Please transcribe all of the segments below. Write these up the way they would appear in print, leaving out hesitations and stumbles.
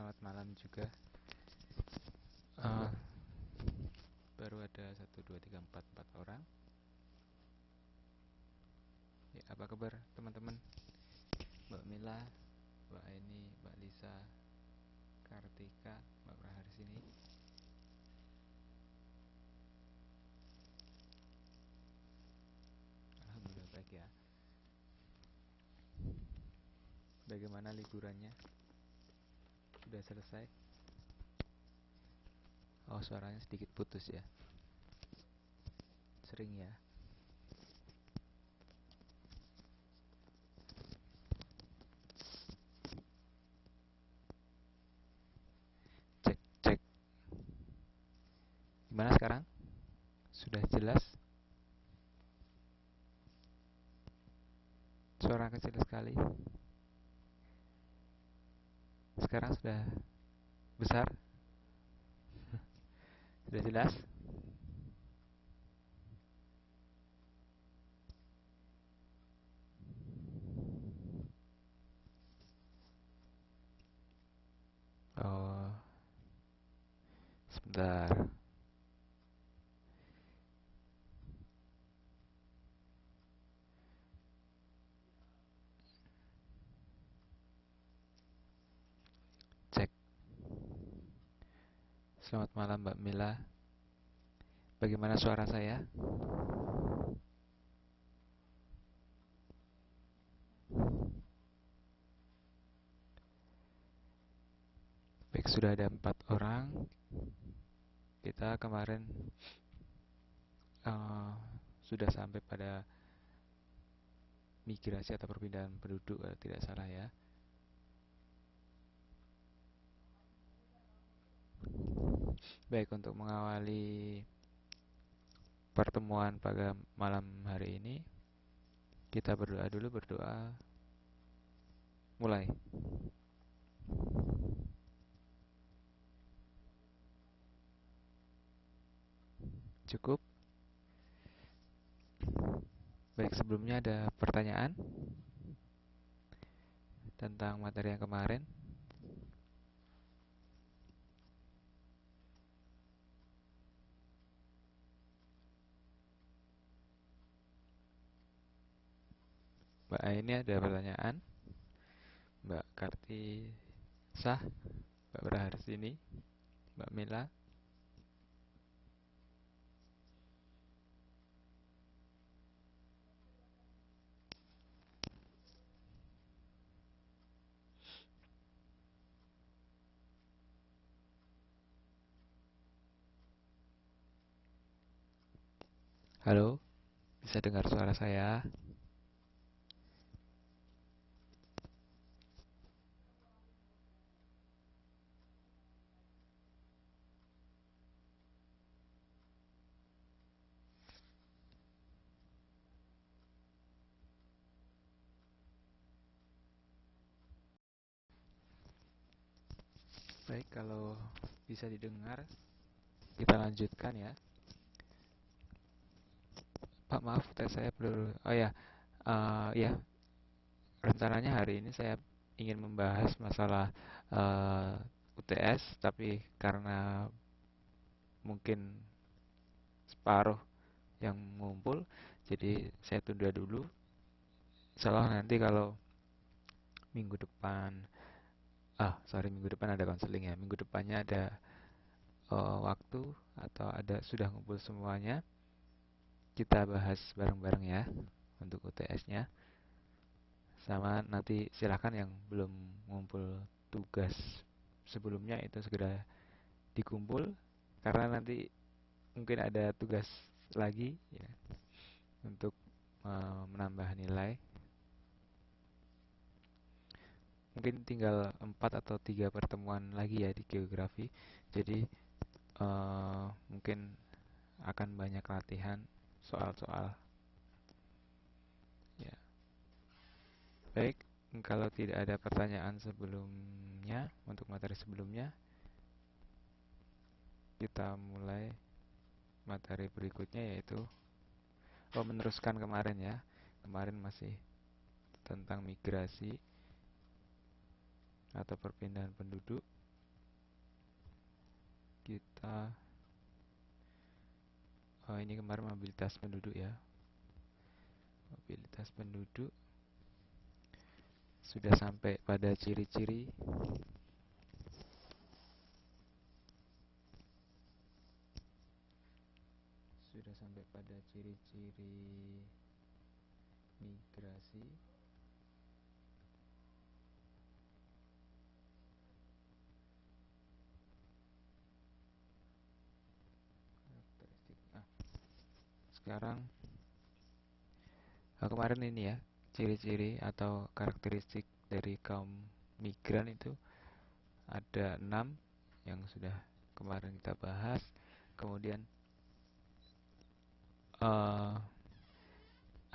Selamat malam juga. Eh, Baru ada 1, 2, 3, 4 orang. Ya, apa kabar teman-teman? Mbak Mila, Mbak Aini, Mbak Lisa, Kartika, Mbak Praharsini. Alhamdulillah baik ya. Bagaimana liburannya? Sudah selesai? Oh, suaranya sedikit putus ya. Sering ya. Cek, cek. Gimana sekarang? Sudah jelas? Suara kecil sekali. Sekarang sudah besar? Sudah jelas? Oh, sebentar. Cek. Selamat malam Mbak Mila. Bagaimana suara saya? Baik, sudah ada 4 orang. Kita kemarin eh, sudah sampai pada migrasi atau perpindahan penduduk kalau tidak salah ya. Baik, untuk mengawali pertemuan pada malam hari ini, kita berdoa dulu, berdoa. Mulai. Cukup. Baik, sebelumnya ada pertanyaan tentang materi yang kemarin. Mbak Aini ada pertanyaan. Mbak Karti sah, Mbak Praharsini, Mbak Mila. Halo, bisa dengar suara saya? Baik, kalau bisa didengar, kita lanjutkan ya. Pak, maaf, tes saya perlu. Oh ya, ya, rencananya hari ini saya ingin membahas masalah UTS, tapi karena mungkin separuh yang ngumpul, jadi saya tunda dulu. Soalnya nanti kalau minggu depan, minggu depan ada konseling ya. Minggu depannya ada waktu atau ada sudah ngumpul semuanya, kita bahas bareng-bareng ya untuk UTS-nya. Sama nanti silahkan yang belum ngumpul tugas sebelumnya itu segera dikumpul, karena nanti mungkin ada tugas lagi ya untuk menambah nilai. Mungkin tinggal 4 atau 3 pertemuan lagi ya di geografi. Jadi mungkin akan banyak latihan soal-soal ya. Baik, kalau tidak ada pertanyaan sebelumnya untuk materi sebelumnya, kita mulai materi berikutnya, yaitu meneruskan kemarin ya. Kemarin masih tentang migrasi atau perpindahan penduduk. kita ini kemarin mobilitas penduduk ya. Mobilitas penduduk sudah sampai pada ciri-ciri. Sudah sampai pada ciri-ciri migrasi. Karakteristik. Sekarang kemarin ini ya, ciri-ciri atau karakteristik dari kaum migran itu ada 6 yang sudah kemarin kita bahas. Kemudian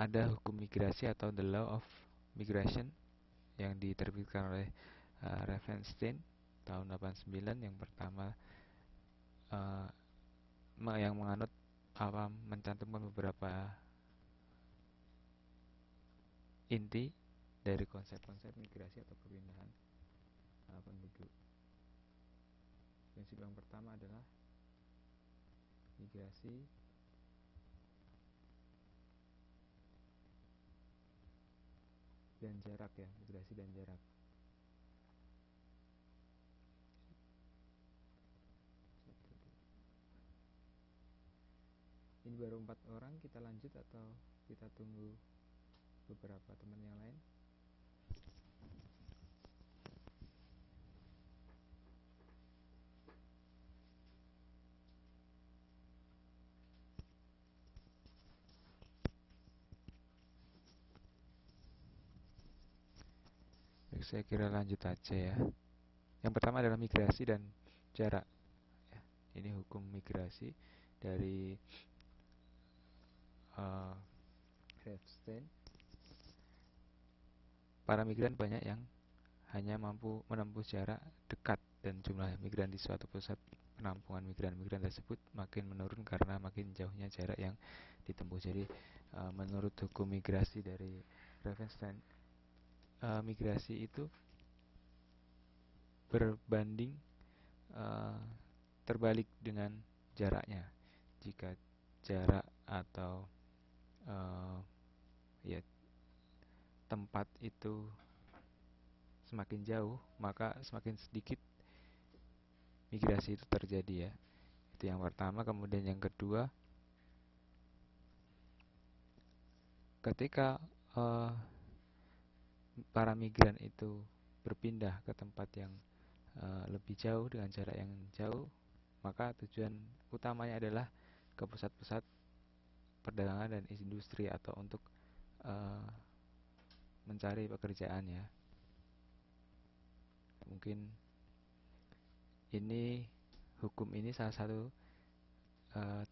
ada hukum migrasi atau the law of migration yang diterbitkan oleh Ravenstein tahun 89. Yang pertama yang menganut mencantumkan beberapa inti dari konsep-konsep migrasi atau perpindahan penduduk. Prinsip yang pertama adalah migrasi dan jarak ya, migrasi dan jarak. Ini baru 4 orang, kita lanjut atau kita tunggu beberapa teman yang lain? Saya kira lanjut aja ya. Yang pertama adalah migrasi dan jarak. Ini hukum migrasi dari Ravenstein. Para migran banyak yang hanya mampu menempuh jarak dekat, dan jumlah migran di suatu pusat penampungan migran-migran tersebut makin menurun karena makin jauhnya jarak yang ditempuh. Jadi menurut hukum migrasi dari Ravenstein, migrasi itu berbanding terbalik dengan jaraknya. Jika jarak atau ya tempat itu semakin jauh, maka semakin sedikit migrasi itu terjadi ya. Itu yang pertama. Kemudian yang kedua, ketika para migran itu berpindah ke tempat yang lebih jauh dengan jarak yang jauh, maka tujuan utamanya adalah ke pusat-pusat perdagangan dan industri atau untuk mencari pekerjaan ya. Mungkin ini hukum ini salah satu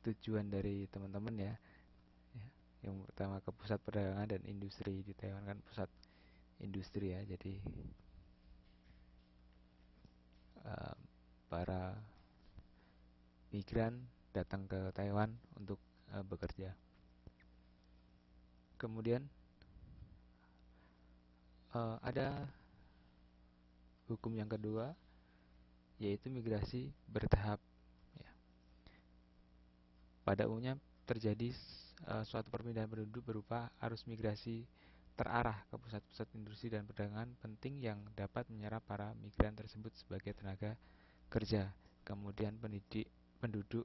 tujuan dari teman-teman ya. Yang pertama ke pusat perdagangan dan industri. Di Taiwan kan pusat industri ya, jadi para migran datang ke Taiwan untuk bekerja. Kemudian ada hukum yang kedua, yaitu migrasi bertahap ya. Pada umumnya terjadi suatu perpindahan penduduk berupa arus migrasi terarah ke pusat-pusat industri dan perdagangan penting yang dapat menyerap para migran tersebut sebagai tenaga kerja. Kemudian penduduk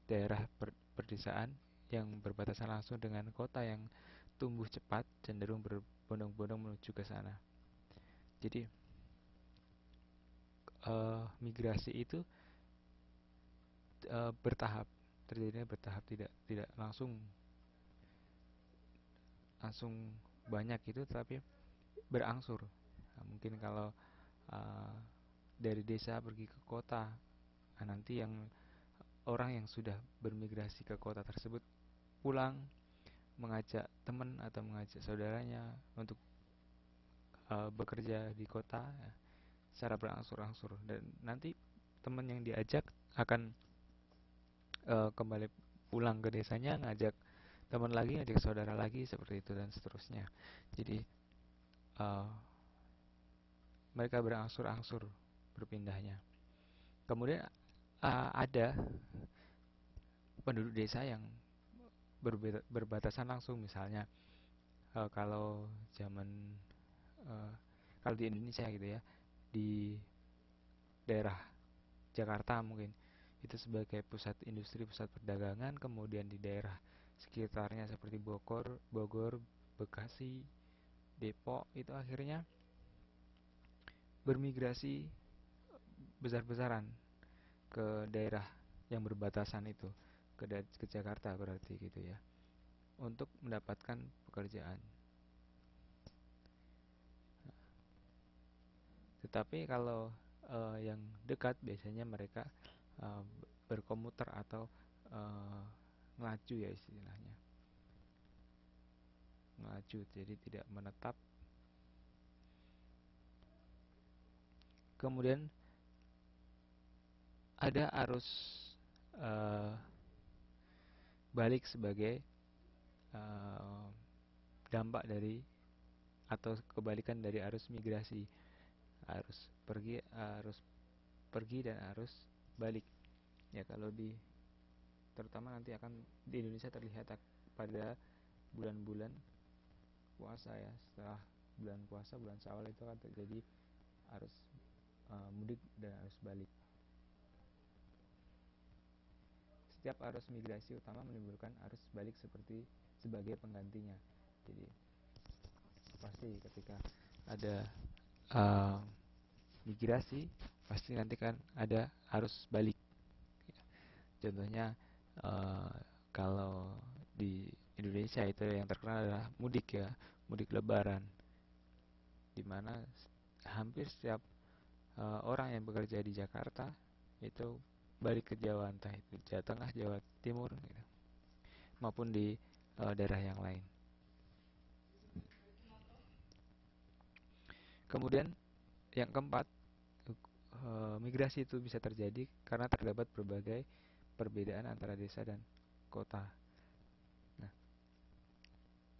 daerah perdesaan yang berbatasan langsung dengan kota yang tumbuh cepat cenderung berbondong-bondong menuju ke sana. Jadi migrasi itu bertahap, terjadinya bertahap, tidak langsung banyak itu, tapi berangsur. Nah, mungkin kalau dari desa pergi ke kota, nanti yang orang yang sudah bermigrasi ke kota tersebut pulang mengajak teman atau mengajak saudaranya untuk bekerja di kota ya, secara berangsur-angsur, dan nanti teman yang diajak akan kembali pulang ke desanya, ngajak teman lagi, ngajak saudara lagi, seperti itu dan seterusnya. Jadi mereka berangsur-angsur berpindahnya. Kemudian ada penduduk desa yang berbatasan langsung, misalnya kalau zaman uh, kalau di Indonesia gitu ya, di daerah Jakarta mungkin itu sebagai pusat industri, pusat perdagangan, kemudian di daerah sekitarnya seperti Bogor, Bekasi, Depok itu akhirnya bermigrasi besar-besaran ke daerah yang berbatasan itu, ke Jakarta berarti gitu ya, untuk mendapatkan pekerjaan. Tetapi kalau yang dekat biasanya mereka uh, berkomuter atau uh, ngelaju ya istilahnya, ngelaju, jadi tidak menetap. Kemudian ada arus uh, balik sebagai uh, dampak dari atau kebalikan dari arus migrasi, arus pergi dan arus balik ya. Kalau di terutama nanti akan di Indonesia terlihat pada bulan-bulan puasa ya, setelah bulan puasa, bulan Syawal itu akan terjadi arus mudik dan arus balik. Setiap arus migrasi utama menimbulkan arus balik sebagai penggantinya. Jadi pasti ketika ada uh, migrasi pasti nanti kan ada arus balik. Contohnya uh, kalau di Indonesia itu yang terkenal adalah mudik ya, mudik Lebaran, di mana hampir setiap orang yang bekerja di Jakarta itu balik ke Jawa, entah itu Jawa Tengah, Jawa Timur, gitu, maupun di daerah yang lain. Kemudian yang keempat, migrasi itu bisa terjadi karena terdapat berbagai perbedaan antara desa dan kota. Nah,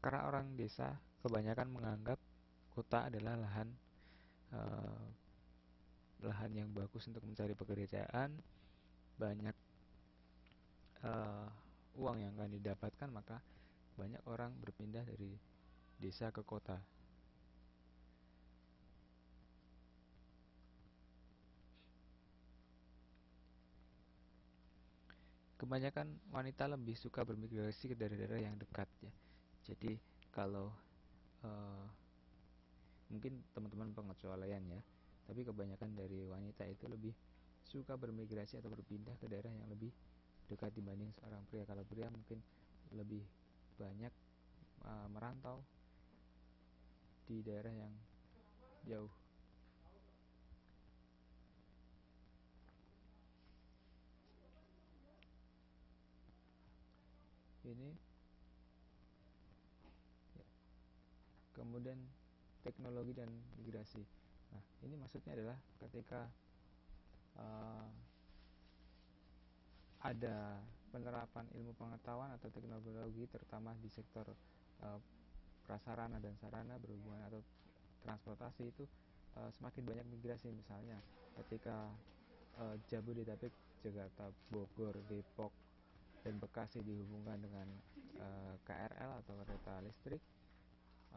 karena orang desa kebanyakan menganggap kota adalah eh, lahan yang bagus untuk mencari pekerjaan, banyak uh, uang yang akan didapatkan, maka banyak orang berpindah dari desa ke kota. Kebanyakan wanita lebih suka bermigrasi ke daerah-daerah yang dekat ya. Jadi kalau uh, mungkin teman-teman pengecualian ya, tapi kebanyakan dari wanita itu lebih suka bermigrasi atau berpindah ke daerah yang lebih dekat dibanding seorang pria. Kalau pria mungkin lebih banyak merantau di daerah yang jauh. Ini ya. Kemudian teknologi dan migrasi. Nah, ini maksudnya adalah ketika uh, ada penerapan ilmu pengetahuan atau teknologi terutama di sektor uh, prasarana dan sarana berhubungan atau transportasi itu semakin banyak migrasi. Misalnya ketika Jabodetabek, Jakarta, Bogor, Depok, dan Bekasi dihubungkan dengan KRL atau kereta listrik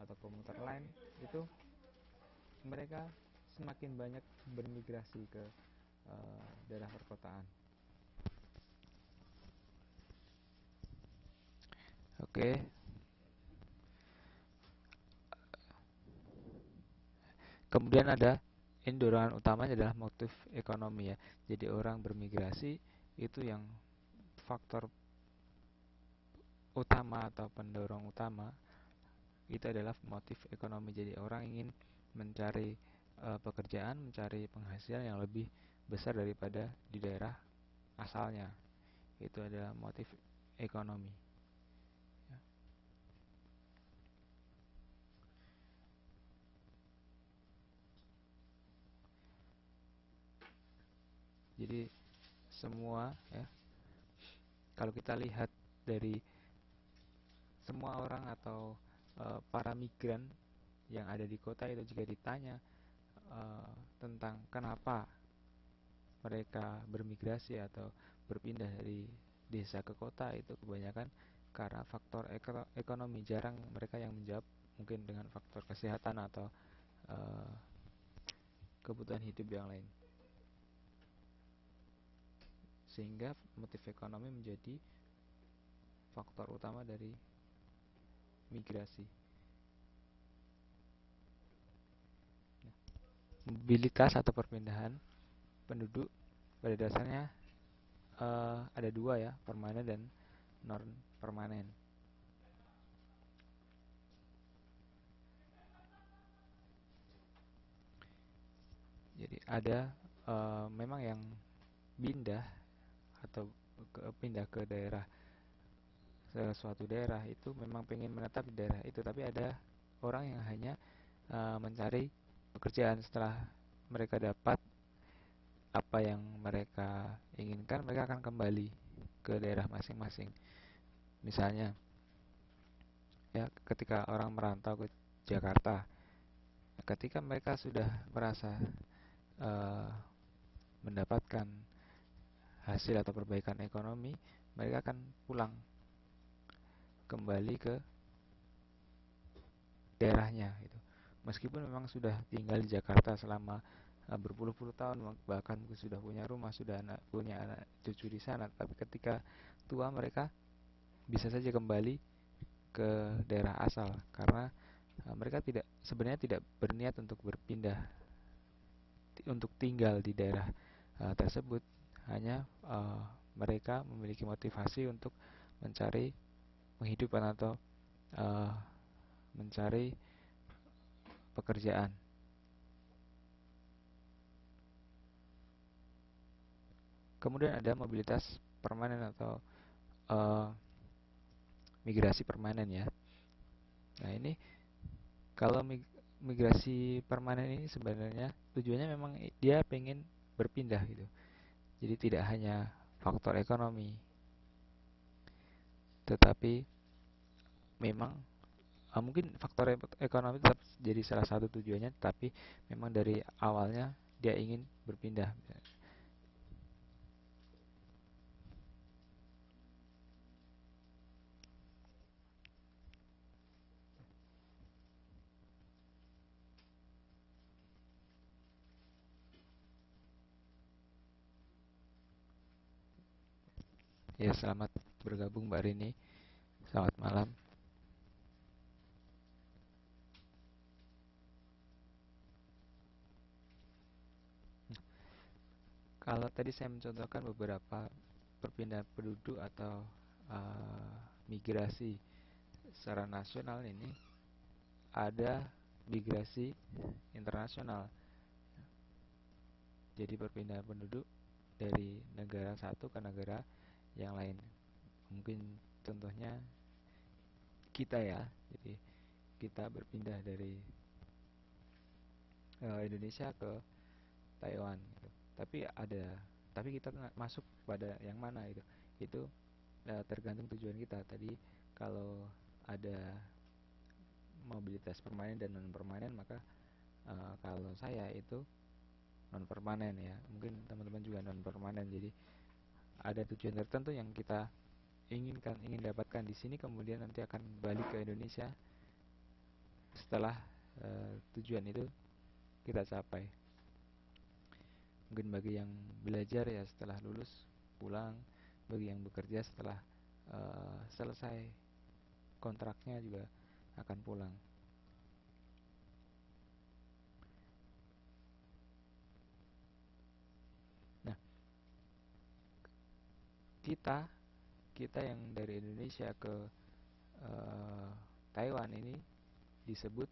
atau komuter lain, itu mereka semakin banyak bermigrasi ke daerah perkotaan. Oke, kemudian ada ini dorongan utamanya adalah motif ekonomi ya. Jadi orang bermigrasi itu yang faktor utama atau pendorong utama itu adalah motif ekonomi. Jadi orang ingin mencari pekerjaan, mencari penghasilan yang lebih besar daripada di daerah asalnya. Itu adalah motif ekonomi. Ya. Jadi semua ya, kalau kita lihat dari semua orang atau para migran yang ada di kota itu, jika ditanya tentang kenapa mereka bermigrasi atau berpindah dari desa ke kota itu kebanyakan karena faktor ekonomi. Jarang mereka yang menjawab mungkin dengan faktor kesehatan atau eh, kebutuhan hidup yang lain, sehingga motif ekonomi menjadi faktor utama dari migrasi. Mobilitas atau perpindahan penduduk pada dasarnya ada dua ya, permanen dan non permanen. Jadi ada memang yang pindah atau pindah ke daerah, suatu daerah itu memang pengen menetap di daerah itu, tapi ada orang yang hanya mencari pekerjaan. Setelah mereka dapat apa yang mereka inginkan, mereka akan kembali ke daerah masing-masing. Misalnya ya, ketika orang merantau ke Jakarta, ketika mereka sudah merasa uh, mendapatkan hasil atau perbaikan ekonomi, mereka akan pulang kembali ke daerahnya gitu. Meskipun memang sudah tinggal di Jakarta selama berpuluh-puluh tahun, bahkan sudah punya rumah, sudah punya anak cucu di sana, tapi ketika tua mereka bisa saja kembali ke daerah asal karena mereka sebenarnya tidak berniat untuk berpindah untuk tinggal di daerah tersebut. Hanya mereka memiliki motivasi untuk mencari penghidupan atau uh, mencari pekerjaan. Kemudian ada mobilitas permanen atau uh, migrasi permanen ya. Nah ini kalau migrasi permanen ini sebenarnya tujuannya memang dia pengen berpindah gitu. Jadi tidak hanya faktor ekonomi, tetapi memang mungkin faktor ekonomi tetap jadi salah satu tujuannya, tapi memang dari awalnya dia ingin berpindah. Ya, selamat bergabung Mbak Rini. Selamat malam. Kalau tadi saya mencontohkan beberapa perpindahan penduduk atau migrasi secara nasional, ini ada migrasi internasional. Jadi perpindahan penduduk dari negara satu ke negara yang lain. Mungkin contohnya kita ya. Jadi kita berpindah dari Indonesia ke Taiwan gitu. Tapi kita masuk pada yang mana itu. Itu tergantung tujuan kita. Tadi kalau ada mobilitas permanen dan non permanen, maka kalau saya itu non permanen ya. Mungkin teman-teman juga non permanen. Jadi ada tujuan tertentu yang kita ingin dapatkan di sini, kemudian nanti akan balik ke Indonesia setelah tujuan itu kita capai. Mungkin bagi yang belajar ya setelah lulus pulang, bagi yang bekerja setelah selesai kontraknya juga akan pulang. Nah, kita yang dari Indonesia ke Taiwan ini disebut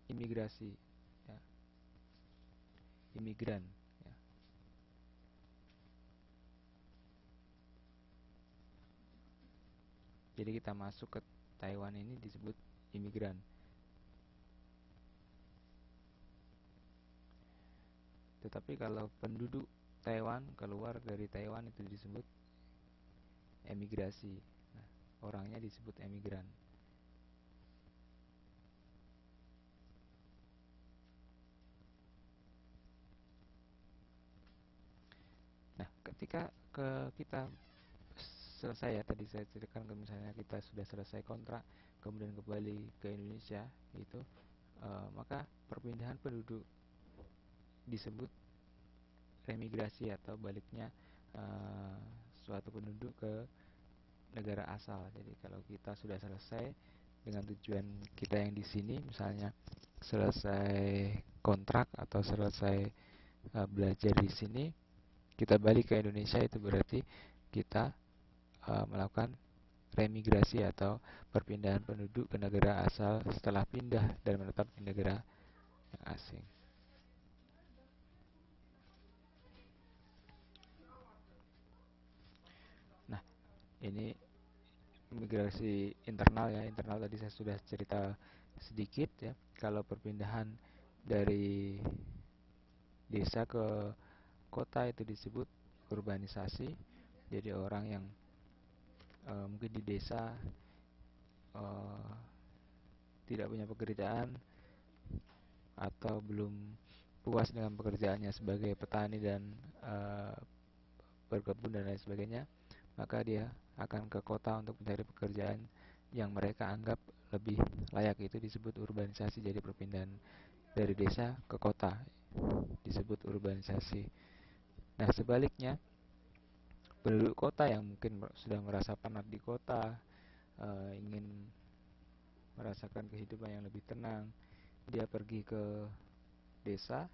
imigrasi ya, imigran ya. Jadi kita masuk ke Taiwan ini disebut imigran. Tetapi kalau penduduk Taiwan keluar dari Taiwan itu disebut emigrasi. Nah, orangnya disebut emigran. ketika kita selesai, ya tadi saya ceritakan, misalnya kita sudah selesai kontrak kemudian kembali ke Indonesia, itu maka perpindahan penduduk disebut remigrasi, atau baliknya eh, suatu penduduk ke negara asal. Jadi kalau kita sudah selesai dengan tujuan kita yang di sini, misalnya selesai kontrak atau selesai belajar di sini, kita balik ke Indonesia, itu berarti kita melakukan remigrasi atau perpindahan penduduk ke negara asal setelah pindah dan menetap di negara yang asing. Nah, ini migrasi internal ya. Internal tadi saya sudah cerita sedikit ya. Kalau perpindahan dari desa ke kota itu disebut urbanisasi. Jadi orang yang mungkin di desa uh, tidak punya pekerjaan atau belum puas dengan pekerjaannya sebagai petani dan uh, berkebun dan lain sebagainya, maka dia akan ke kota untuk mencari pekerjaan yang mereka anggap lebih layak. Itu disebut urbanisasi. Jadi perpindahan dari desa ke kota disebut urbanisasi. Nah, sebaliknya, penduduk kota yang mungkin sudah merasa penat di kota, ingin merasakan kehidupan yang lebih tenang, dia pergi ke desa,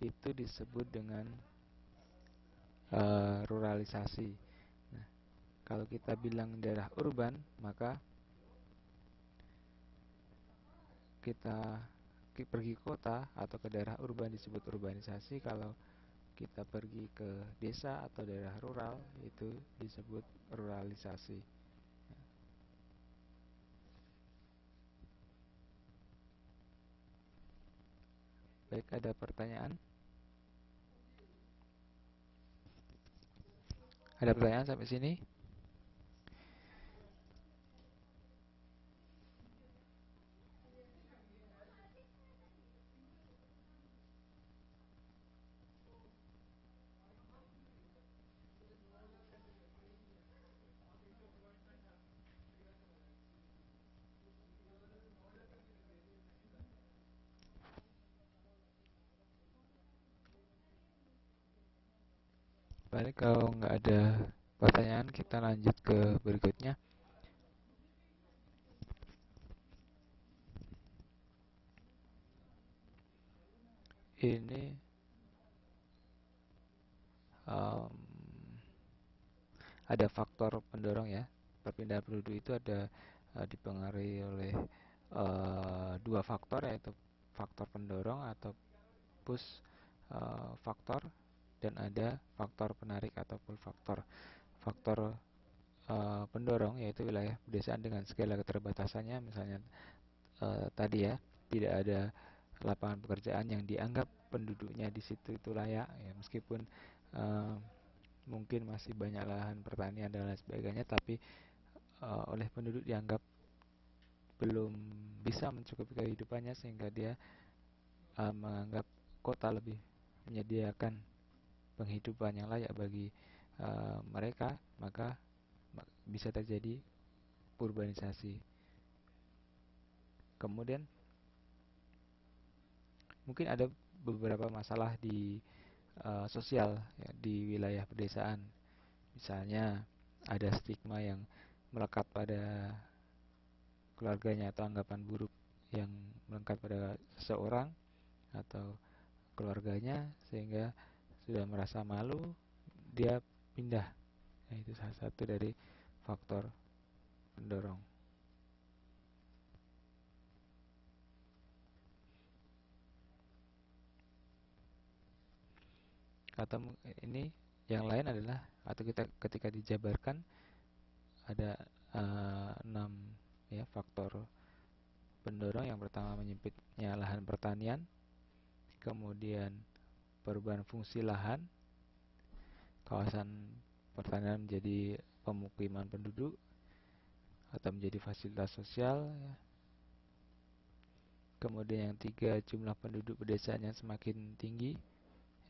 itu disebut dengan ruralisasi. Nah, kalau kita bilang daerah urban, maka kita pergi ke kota atau ke daerah urban disebut urbanisasi. Kalau kita pergi ke desa atau daerah rural, itu disebut ruralisasi. Baik, ada pertanyaan? Ada pertanyaan sampai sini? Baik, kalau nggak ada pertanyaan, kita lanjut ke berikutnya. Ini um, ada faktor pendorong ya. Perpindahan penduduk itu ada dipengaruhi oleh dua faktor, yaitu faktor pendorong atau push faktor, dan ada faktor penarik atau pull faktor. Faktor pendorong yaitu wilayah pedesaan dengan segala keterbatasannya, misalnya tadi ya, tidak ada lapangan pekerjaan yang dianggap penduduknya di situ itu layak ya, meskipun uh, mungkin masih banyak lahan pertanian dan lain sebagainya, tapi oleh penduduk dianggap belum bisa mencukupi kehidupannya, sehingga dia menganggap kota lebih menyediakan penghidupan yang layak bagi mereka, maka bisa terjadi urbanisasi. Kemudian mungkin ada beberapa masalah di sosial ya, di wilayah pedesaan. Misalnya ada stigma yang melekat pada keluarganya atau anggapan buruk yang melekat pada seseorang atau keluarganya, sehingga sudah merasa malu, dia pindah. Nah, itu salah satu dari faktor pendorong. Atau ini yang lain adalah, atau kita ketika dijabarkan ada 6 ya faktor pendorong. Yang pertama, menyempitnya lahan pertanian, kemudian perubahan fungsi lahan, kawasan pertanian menjadi pemukiman penduduk atau menjadi fasilitas sosial ya. Kemudian yang tiga, jumlah penduduk pedesaan yang semakin tinggi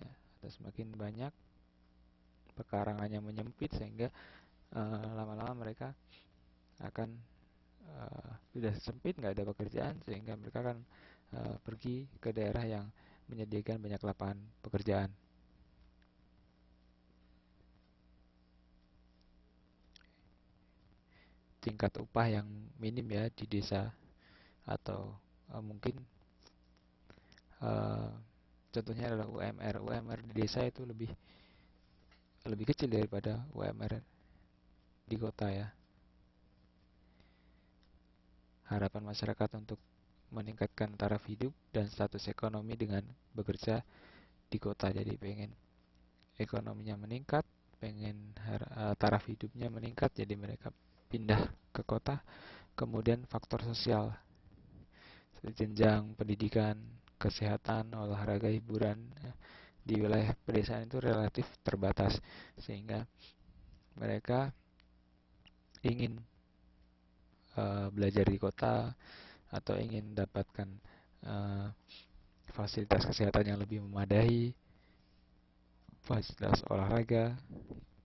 ya, atau semakin banyak. pekarangannya menyempit, sehingga lama-lama mereka akan sudah sempit, nggak ada pekerjaan, sehingga mereka akan pergi ke daerah yang menyediakan banyak lapangan pekerjaan. Tingkat upah yang minim ya di desa, atau mungkin contohnya adalah UMR. UMR di desa itu lebih lebih kecil daripada UMR di kota ya. Harapan masyarakat untuk meningkatkan taraf hidup dan status ekonomi dengan bekerja di kota. Jadi pengen ekonominya meningkat, pengen taraf hidupnya meningkat, jadi mereka pindah ke kota. Kemudian faktor sosial, jenjang pendidikan, kesehatan, olahraga, hiburan di wilayah pedesaan itu relatif terbatas, sehingga mereka ingin belajar di kota atau ingin mendapatkan fasilitas kesehatan yang lebih memadai, fasilitas olahraga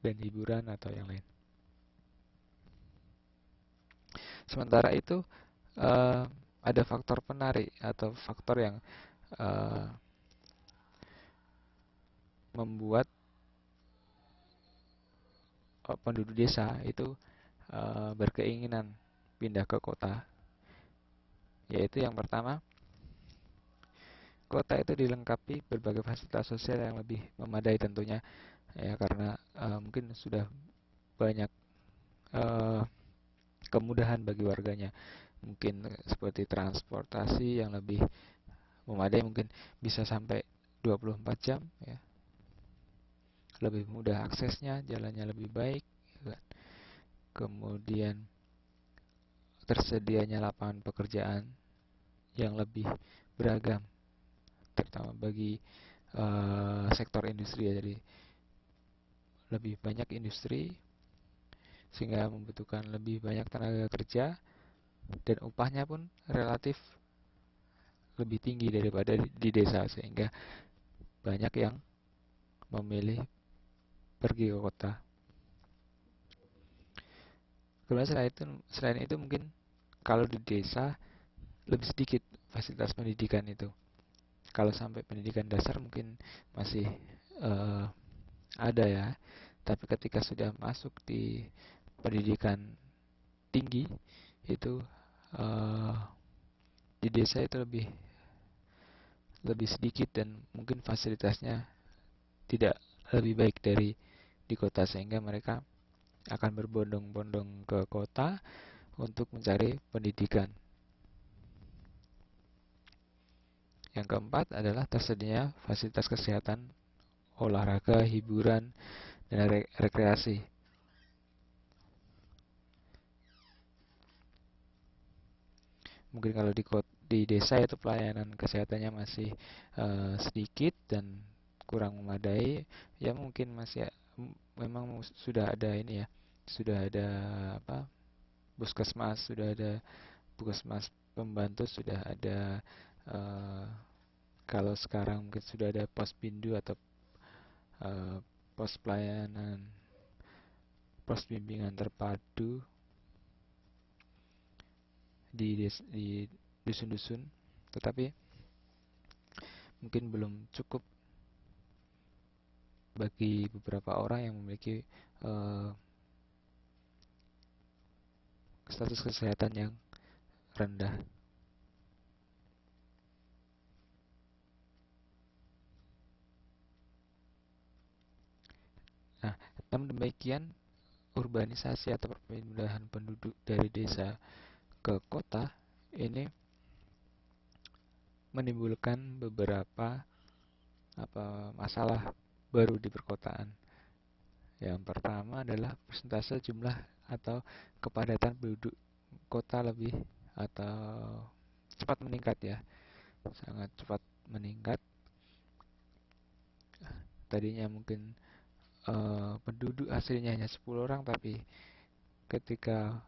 dan hiburan atau yang lain. Sementara itu ada faktor penarik atau faktor yang membuat penduduk desa itu berkeinginan pindah ke kota, yaitu yang pertama, kota itu dilengkapi berbagai fasilitas sosial yang lebih memadai tentunya ya, karena mungkin sudah banyak kemudahan bagi warganya, mungkin seperti transportasi yang lebih memadai, mungkin bisa sampai 24 jam ya, lebih mudah aksesnya, jalannya lebih baik ya. Kemudian tersedianya lapangan pekerjaan yang lebih beragam, terutama bagi sektor industri ya. Jadi lebih banyak industri sehingga membutuhkan lebih banyak tenaga kerja, dan upahnya pun relatif lebih tinggi daripada di desa, sehingga banyak yang memilih pergi ke kota. Kemudian selain itu mungkin kalau di desa lebih sedikit fasilitas pendidikan itu. Kalau sampai pendidikan dasar mungkin masih ada ya, tapi ketika sudah masuk di pendidikan tinggi itu di desa itu lebih sedikit, dan mungkin fasilitasnya tidak lebih baik dari di kota, sehingga mereka akan berbondong-bondong ke kota untuk mencari pendidikan. Yang keempat adalah tersedianya fasilitas kesehatan, olahraga, hiburan, dan rekreasi. Mungkin kalau di desa itu pelayanan kesehatannya masih sedikit dan kurang memadai ya, mungkin masih memang sudah ada ini ya, sudah ada apa, puskesmas, sudah ada puskesmas pembantu, sudah ada kalau sekarang mungkin sudah ada pos bindu atau pos pelayanan, pos bimbingan terpadu di dusun-dusun, tetapi mungkin belum cukup bagi beberapa orang yang memiliki status kesehatan yang rendah. Nah, namun demikian, urbanisasi atau perpindahan penduduk dari desa ke kota ini menimbulkan beberapa masalah baru di perkotaan. Yang pertama adalah persentase jumlah atau kepadatan penduduk kota lebih atau cepat meningkat ya, sangat cepat meningkat. Tadinya mungkin penduduk aslinya hanya 10 orang, tapi ketika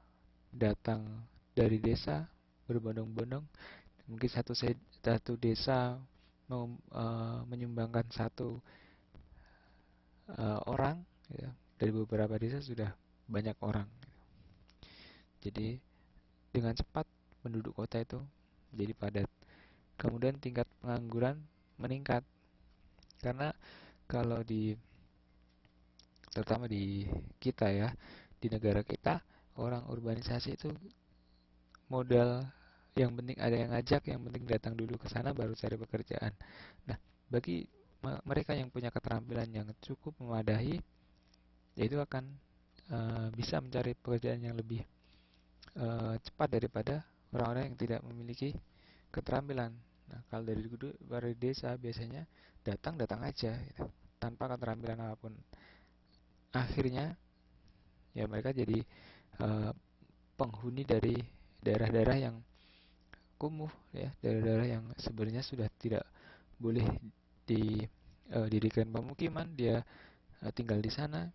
datang dari desa berbondong-bondong, mungkin satu desa mau menyumbangkan satu orang dari beberapa desa sudah banyak orang. Jadi dengan cepat penduduk kota itu menjadi padat. Kemudian tingkat pengangguran meningkat karena kalau terutama di kita ya, di negara kita, orang urbanisasi itu modal, yang penting ada yang ngajak, yang penting datang dulu ke sana baru cari pekerjaan. Nah, bagi mereka yang punya keterampilan yang cukup memadai, yaitu akan bisa mencari pekerjaan yang lebih cepat daripada orang-orang yang tidak memiliki keterampilan. Nah, kalau dari desa biasanya datang aja gitu, tanpa keterampilan apapun. Akhirnya ya mereka jadi eh, penghuni dari daerah-daerah yang kumuh ya, daerah-daerah yang sebenarnya sudah tidak boleh didirikan pemukiman, dia tinggal di sana,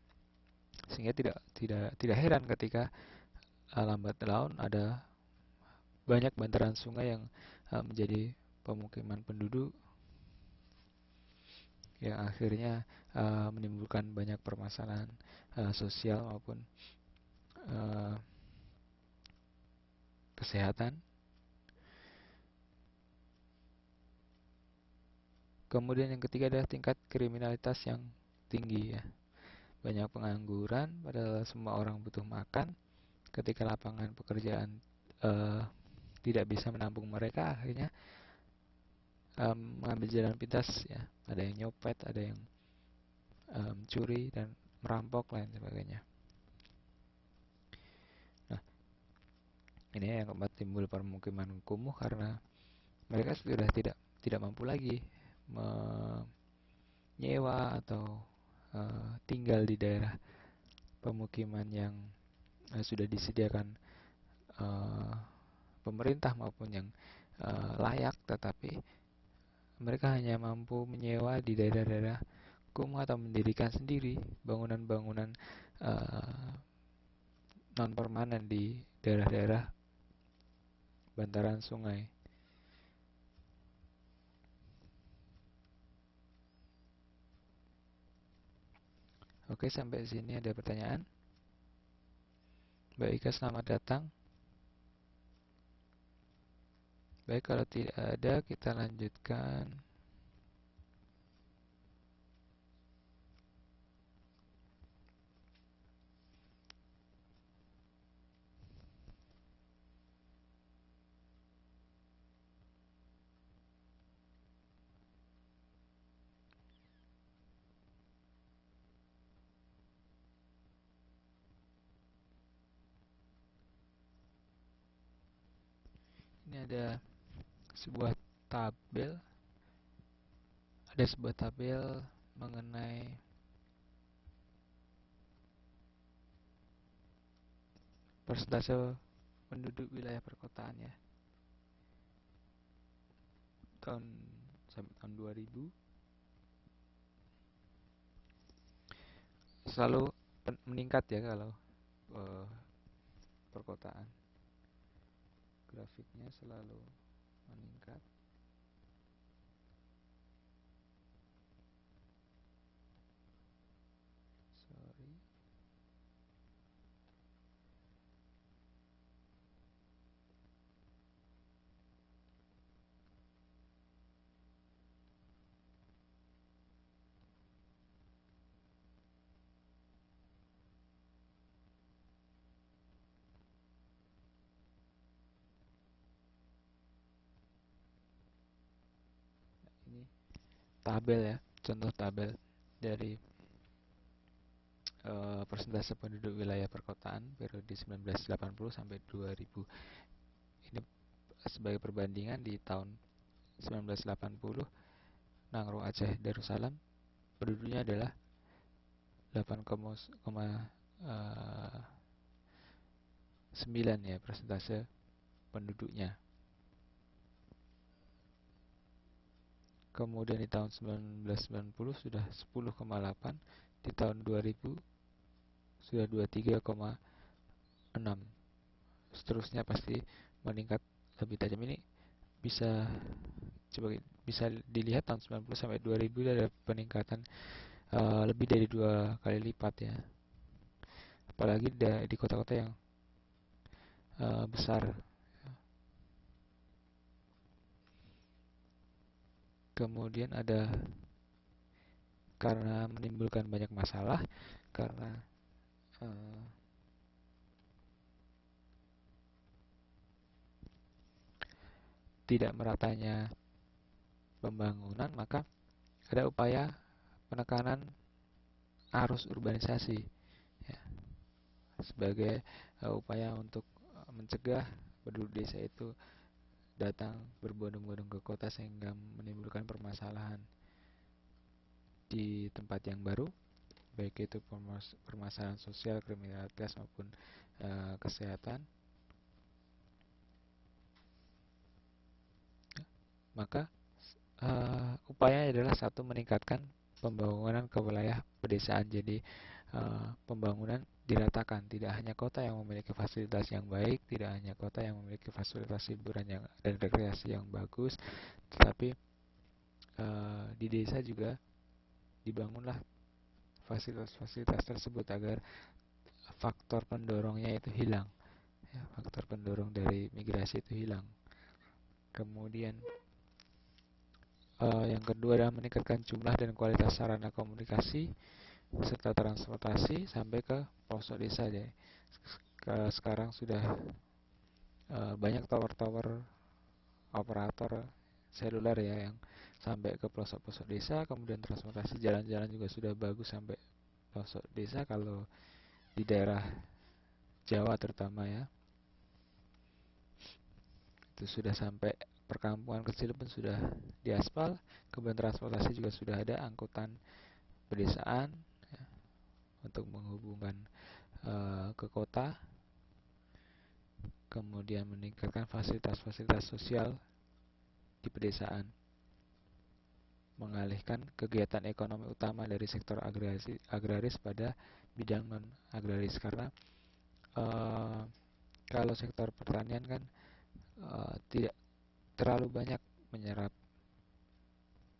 sehingga tidak heran ketika lambat laun ada banyak bantaran sungai yang menjadi pemukiman penduduk, yang akhirnya menimbulkan banyak permasalahan sosial maupun uh, kesehatan. Kemudian yang ketiga adalah tingkat kriminalitas yang tinggi ya. Banyak pengangguran, padahal semua orang butuh makan. Ketika lapangan pekerjaan tidak bisa menampung mereka, akhirnya mengambil jalan pintas ya. Ada yang nyopet, ada yang curi dan merampok lain sebagainya. Nah, ini yang keempat, timbul permukiman kumuh karena mereka sudah tidak mampu lagi menyewa atau tinggal di daerah pemukiman yang sudah disediakan pemerintah maupun yang layak, tetapi mereka hanya mampu menyewa di daerah-daerah kumuh atau mendirikan sendiri bangunan-bangunan non permanen di daerah-daerah bantaran sungai. Oke, sampai sini ada pertanyaan? Mbak Ika, selamat datang. Baik, kalau tidak ada, kita lanjutkan. Ini ada sebuah tabel, mengenai persentase penduduk wilayah perkotaan ya. Sampai tahun 2000 selalu meningkat ya kalau perkotaan. Grafiknya selalu meningkat. Sorry. Ini tabel ya, contoh tabel dari persentase penduduk wilayah perkotaan periode 1980 sampai 2000. Ini sebagai perbandingan di tahun 1980, Nangro Aceh Darussalam penduduknya adalah 8,9 ya persentase penduduknya. Kemudian di tahun 1990 sudah 10,8, di tahun 2000 sudah 23,6. Seterusnya pasti meningkat lebih tajam. Ini bisa bisa dilihat tahun 90 sampai 2000 ada peningkatan lebih dari 2 kali lipat ya. apalagi di kota-kota yang besar. Kemudian ada karena menimbulkan banyak masalah, karena uh, tidak meratanya pembangunan, maka ada upaya penekanan arus urbanisasi, ya, sebagai upaya untuk mencegah penduduk desa itu datang berbondong-bondong ke kota sehingga menimbulkan permasalahan di tempat yang baru, baik itu permasalahan sosial, kriminalitas maupun kesehatan. Maka upaya adalah satu, meningkatkan pembangunan ke wilayah pedesaan. Jadi pembangunan diratakan, tidak hanya kota yang memiliki fasilitas yang baik, tidak hanya kota yang memiliki fasilitas hiburan dan rekreasi yang bagus, tetapi di desa juga dibangunlah fasilitas-fasilitas tersebut agar faktor pendorongnya itu hilang, ya, faktor pendorong dari migrasi itu hilang. Kemudian yang kedua adalah meningkatkan jumlah dan kualitas sarana komunikasi serta transportasi sampai ke pelosok desa. Jadi sekarang sudah banyak tower-tower operator seluler ya yang sampai ke pelosok-pelosok desa. Kemudian transportasi jalan-jalan juga sudah bagus sampai pelosok desa. Kalau di daerah Jawa terutama ya, itu sudah sampai perkampungan kecil pun sudah diaspal. Kemudian transportasi juga sudah ada angkutan pedesaan, ya, untuk menghubungkan ke kota. Kemudian meningkatkan fasilitas-fasilitas sosial di pedesaan, mengalihkan kegiatan ekonomi utama dari sektor agraris pada bidang non agraris, karena kalau sektor pertanian kan tidak terlalu banyak menyerap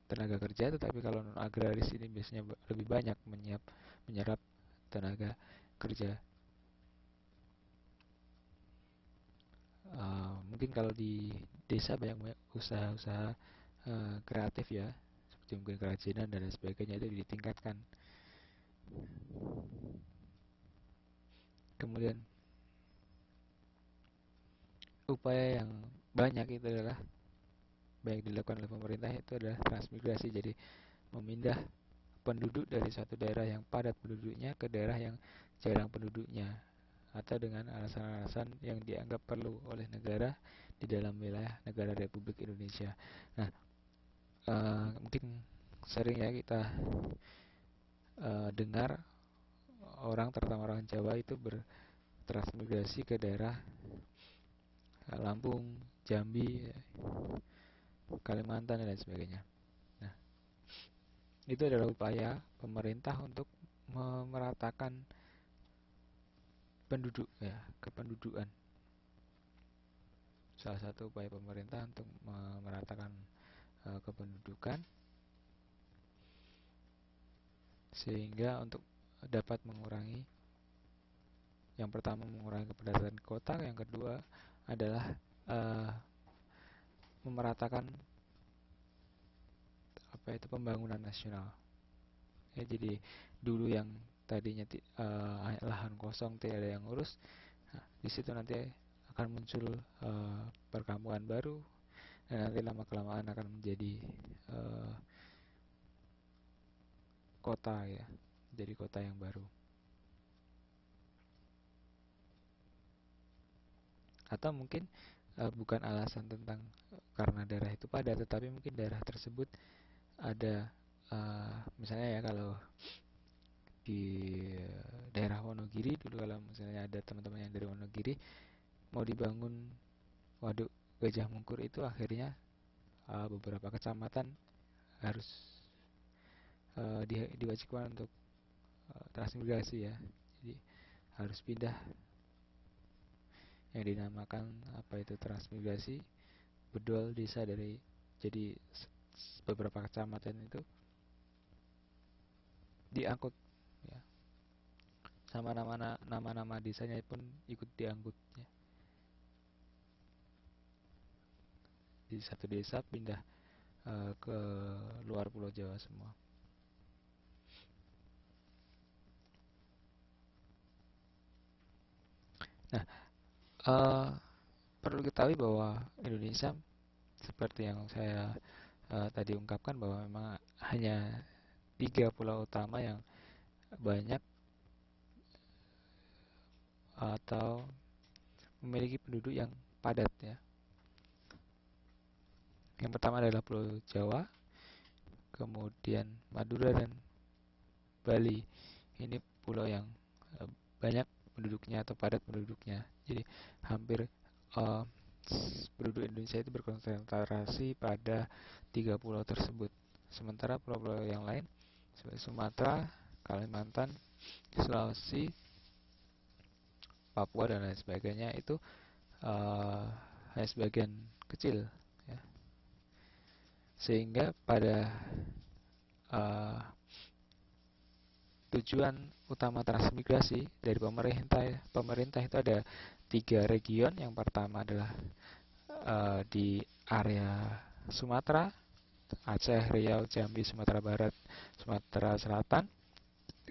tenaga kerja, tetapi kalau non agraris ini biasanya lebih banyak menyerap tenaga kerja. Mungkin kalau di desa banyak usaha-usaha kreatif ya, seperti mungkin kerajinan dan lain sebagainya, itu ditingkatkan. Kemudian upaya yang banyak itu adalah banyak dilakukan oleh pemerintah, itu adalah transmigrasi. Jadi memindah penduduk dari suatu daerah yang padat penduduknya ke daerah yang jarang penduduknya, atau dengan alasan-alasan yang dianggap perlu oleh negara di dalam wilayah negara Republik Indonesia. Nah, mungkin sering ya kita dengar orang, terutama orang Jawa, itu bertransmigrasi ke daerah Lampung, Jambi, Kalimantan dan lain sebagainya. Nah, itu adalah upaya pemerintah untuk memeratakan penduduk ya, kependudukan. Salah satu upaya pemerintah untuk memeratakan kependudukan, sehingga untuk dapat mengurangi, yang pertama mengurangi kepadatan kota, yang kedua adalah memeratakan pembangunan nasional. Ya, jadi dulu yang tadinya lahan kosong tidak ada yang urus, nah, di situ nanti akan muncul perkampungan baru, dan nanti lama kelamaan akan menjadi kota ya, jadi kota yang baru. Atau mungkin bukan alasan tentang karena daerah itu padat, tetapi mungkin daerah tersebut ada misalnya ya, kalau di daerah Wonogiri dulu, kalau misalnya ada teman-teman yang dari Wonogiri mau dibangun waduk Gajah Mungkur, itu akhirnya beberapa kecamatan harus diwajibkan untuk transmigrasi ya, jadi harus pindah, yang dinamakan transmigrasi bedol desa. Dari jadi beberapa kecamatan itu diangkut ya, sama nama-nama desanya pun ikut diangkut ya. Di satu desa pindah ke luar Pulau Jawa semua. Nah, perlu diketahui bahwa Indonesia seperti yang saya tadi ungkapkan bahwa memang hanya 3 pulau utama yang banyak atau memiliki penduduk yang padat ya. Yang pertama adalah Pulau Jawa, kemudian Madura dan Bali. Ini pulau yang banyak penduduknya atau padat penduduknya. Jadi hampir uh, penduduk Indonesia itu berkonsentrasi pada 3 pulau tersebut. Sementara pulau-pulau yang lain seperti Sumatera, Kalimantan, Sulawesi, Papua dan lain sebagainya itu hanya sebagian kecil ya. Sehingga pada uh, tujuan utama transmigrasi dari pemerintah itu ada 3 region. Yang pertama adalah di area Sumatera, Aceh, Riau, Jambi, Sumatera Barat, Sumatera Selatan.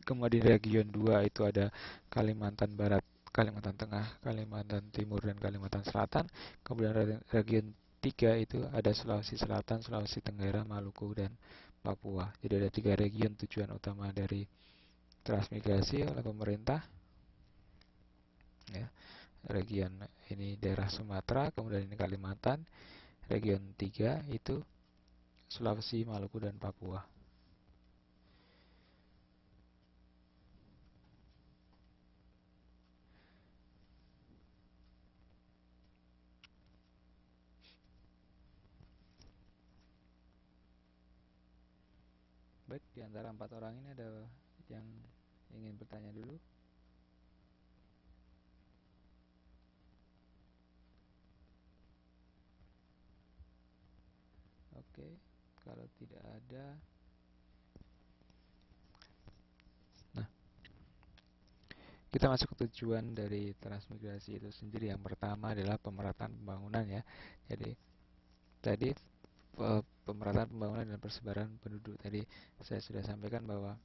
Kemudian region 2 itu ada Kalimantan Barat, Kalimantan Tengah, Kalimantan Timur, dan Kalimantan Selatan. Kemudian region 3 itu ada Sulawesi Selatan, Sulawesi Tenggara, Maluku, dan Papua. Jadi ada 3 region tujuan utama dari transmigrasi oleh pemerintah ya. Region ini daerah Sumatera, kemudian ini Kalimantan. Region 3 itu Sulawesi, Maluku, dan Papua. Baik, di antara 4 orang ini ada yang ingin bertanya dulu? Oke, kalau tidak ada, nah kita masuk ke tujuan dari transmigrasi itu sendiri. Yang pertama adalah pemerataan pembangunan ya. Jadi tadi pemerataan pembangunan dan persebaran penduduk. Tadi saya sudah sampaikan bahwa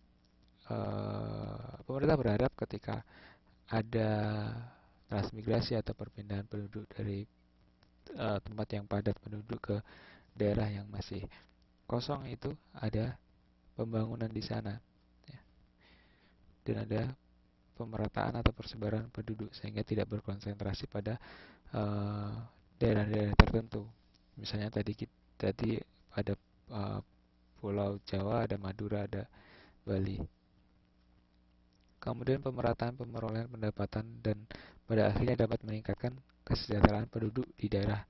pemerintah berharap ketika ada transmigrasi atau perpindahan penduduk dari tempat yang padat penduduk ke daerah yang masih kosong itu ada pembangunan di sana ya. Dan ada pemerataan atau persebaran penduduk sehingga tidak berkonsentrasi pada daerah-daerah tertentu. Misalnya tadi ada Pulau Jawa, ada Madura, ada Bali. Kemudian pemerataan perolehan pendapatan dan pada akhirnya dapat meningkatkan kesejahteraan penduduk di daerah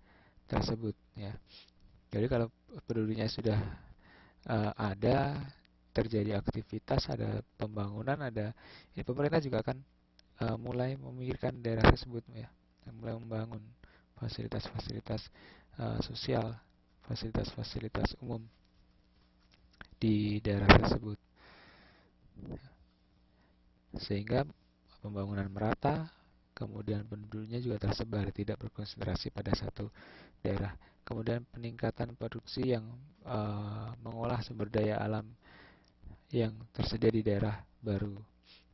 tersebut ya. Jadi kalau penduduknya sudah ada, terjadi aktivitas, ada pembangunan, ada ini pemerintah juga akan mulai memikirkan daerah tersebut ya, mulai membangun fasilitas-fasilitas sosial, fasilitas-fasilitas umum di daerah tersebut sehingga pembangunan merata, kemudian penduduknya juga tersebar, tidak berkonsentrasi pada satu daerah. Kemudian peningkatan produksi yang mengolah sumber daya alam yang tersedia di daerah baru.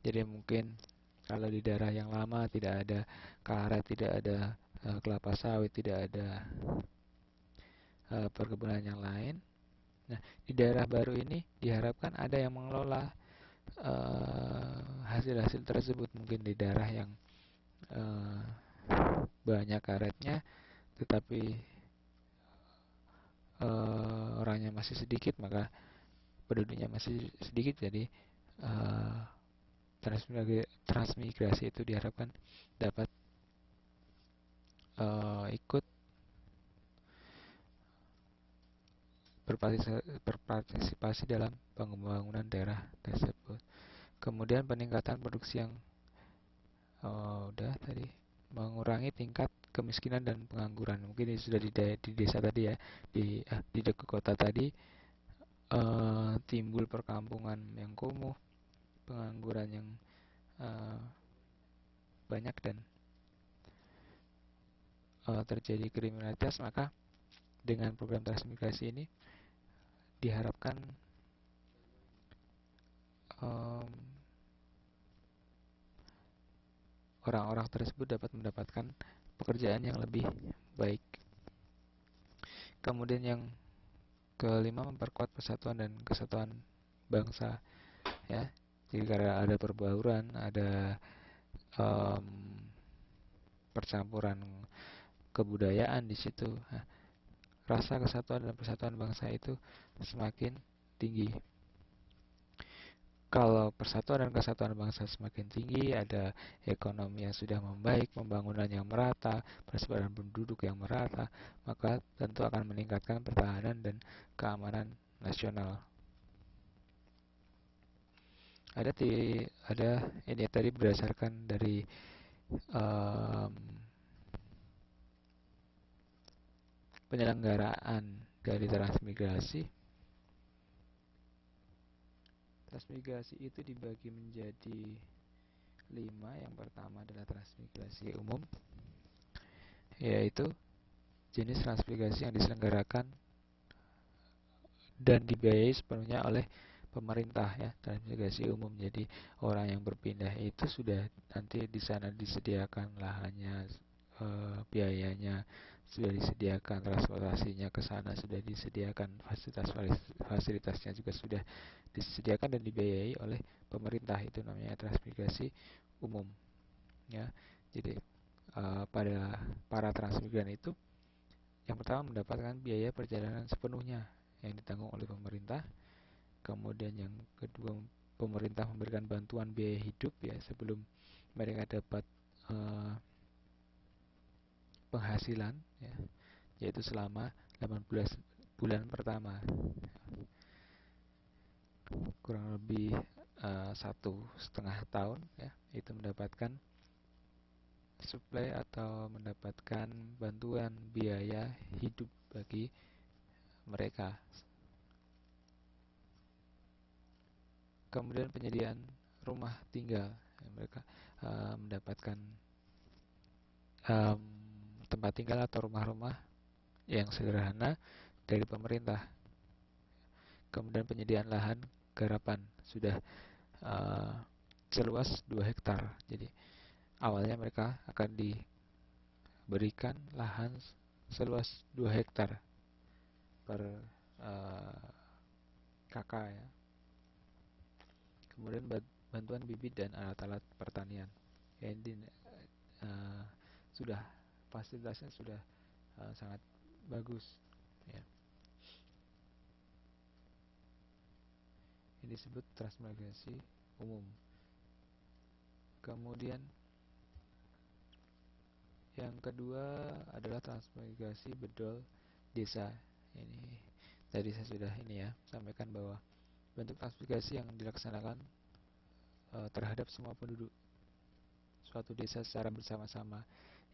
Jadi mungkin kalau di daerah yang lama tidak ada karet, tidak ada kelapa sawit, tidak ada perkebunan yang lain. Nah, di daerah baru ini diharapkan ada yang mengelola hasil-hasil tersebut. Mungkin di daerah yang banyak karetnya, tetapi orangnya masih sedikit, maka penduduknya masih sedikit, jadi transmigrasi itu diharapkan dapat ikut berpartisipasi dalam pembangunan daerah tersebut. Kemudian peningkatan produksi yang udah tadi, mengurangi tingkat kemiskinan dan pengangguran. Mungkin ini sudah di desa tadi ya, di dekat kota tadi timbul perkampungan yang kumuh, pengangguran yang uh, banyak dan terjadi kriminalitas, maka dengan program transmigrasi ini diharapkan um, orang-orang tersebut dapat mendapatkan pekerjaan yang lebih baik. Kemudian yang kelima, memperkuat persatuan dan kesatuan bangsa, ya. Jadi karena ada perbauran, ada um, percampuran kebudayaan di situ. Nah, rasa kesatuan dan persatuan bangsa itu semakin tinggi. Kalau persatuan dan kesatuan bangsa semakin tinggi, ada ekonomi yang sudah membaik, pembangunan yang merata, persebaran penduduk yang merata, maka tentu akan meningkatkan pertahanan dan keamanan nasional. Ada ini tadi berdasarkan dari um, penyelenggaraan dari transmigrasi. Transmigrasi itu dibagi menjadi 5. Yang pertama adalah transmigrasi umum, yaitu jenis transmigrasi yang diselenggarakan dan dibiayai sepenuhnya oleh pemerintah, ya. Transmigrasi umum, jadi orang yang berpindah itu sudah nanti di sana disediakan lahannya, biayanya sudah disediakan, transportasinya ke sana sudah disediakan, fasilitasnya juga sudah disediakan dan dibiayai oleh pemerintah. Itu namanya transmigrasi umum, ya. Jadi pada para transmigran itu yang pertama mendapatkan biaya perjalanan sepenuhnya yang ditanggung oleh pemerintah. Kemudian yang kedua, pemerintah memberikan bantuan biaya hidup, ya, sebelum mereka dapat penghasilan, ya, yaitu selama 18 bulan pertama, kurang lebih 1,5 tahun, ya, itu mendapatkan suplai atau mendapatkan bantuan biaya hidup bagi mereka. Kemudian penyediaan rumah tinggal, ya, mereka mendapatkan tempat tinggal atau rumah-rumah yang sederhana dari pemerintah. Kemudian penyediaan lahan garapan sudah seluas 2 hektar. Jadi awalnya mereka akan diberikan lahan seluas 2 hektar per kakak, ya. Kemudian bantuan bibit dan alat-alat pertanian, ya, ini sudah fasilitasnya sudah sangat bagus, ya. Ini disebut transmigrasi umum. Kemudian yang kedua adalah transmigrasi bedol desa. Ini tadi saya sudah sampaikan bahwa bentuk transmigrasi yang dilaksanakan terhadap semua penduduk suatu desa secara bersama-sama,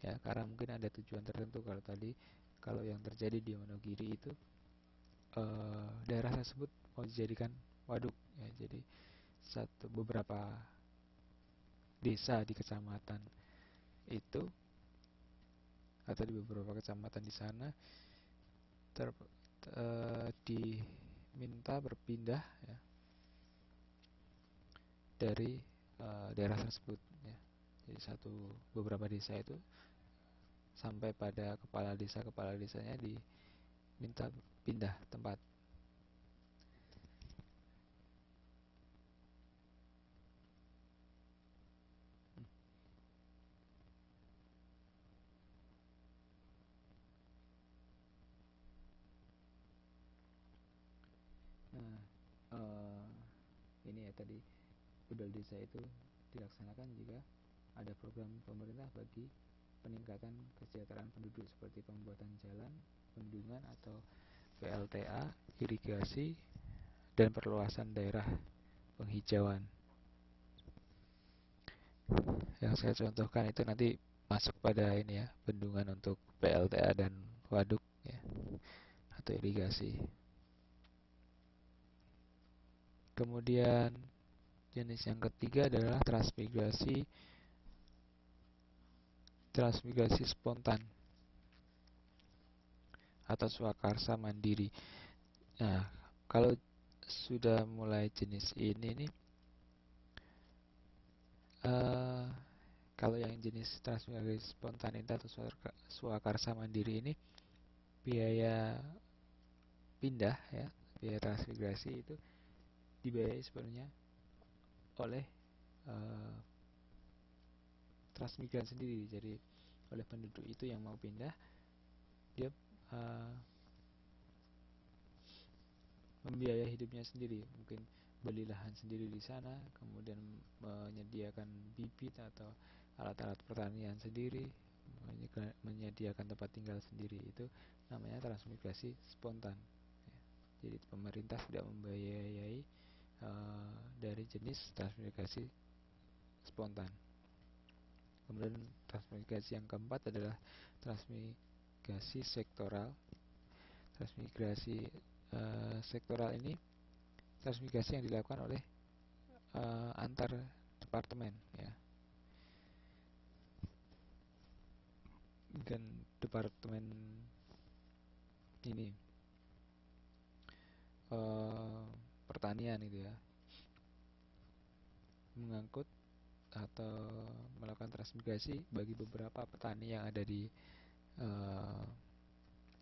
ya, karena mungkin ada tujuan tertentu. Kalau yang terjadi di Wonogiri itu daerah tersebut mau dijadikan waduk, ya. Jadi beberapa desa di kecamatan itu atau di beberapa kecamatan di sana diminta berpindah, ya, dari daerah tersebut, ya. Jadi beberapa desa itu sampai pada kepala desanya diminta pindah tempat. Nah, ini ya tadi, bedol desa itu dilaksanakan jika ada program pemerintah bagi peningkatan kesejahteraan penduduk seperti pembuatan jalan, bendungan atau PLTA, irigasi, dan perluasan daerah penghijauan. Yang saya contohkan itu nanti masuk pada ini, ya, bendungan untuk PLTA dan waduk, ya, atau irigasi. Kemudian Jenis yang ketiga adalah transmigrasi spontan atau swakarsa mandiri. Nah, kalau sudah mulai jenis ini nih, kalau yang jenis transmigrasi spontan itu atau swakarsa mandiri ini, biaya pindah ya, biaya transmigrasi itu dibiayai sebenarnya oleh transmigran sendiri. Jadi oleh penduduk itu yang mau pindah, dia membiayai hidupnya sendiri, mungkin beli lahan sendiri di sana, kemudian menyediakan bibit atau alat-alat pertanian sendiri, menyediakan tempat tinggal sendiri. Itu namanya transmigrasi spontan ya. Jadi pemerintah tidak membiayai dari jenis transmigrasi spontan. Kemudian transmigrasi yang keempat adalah transmigrasi sektoral. Transmigrasi sektoral ini transmigrasi yang dilakukan oleh antar departemen ya. Dan departemen ini pertanian itu ya, mengangkut atau melakukan transmigrasi bagi beberapa petani yang ada di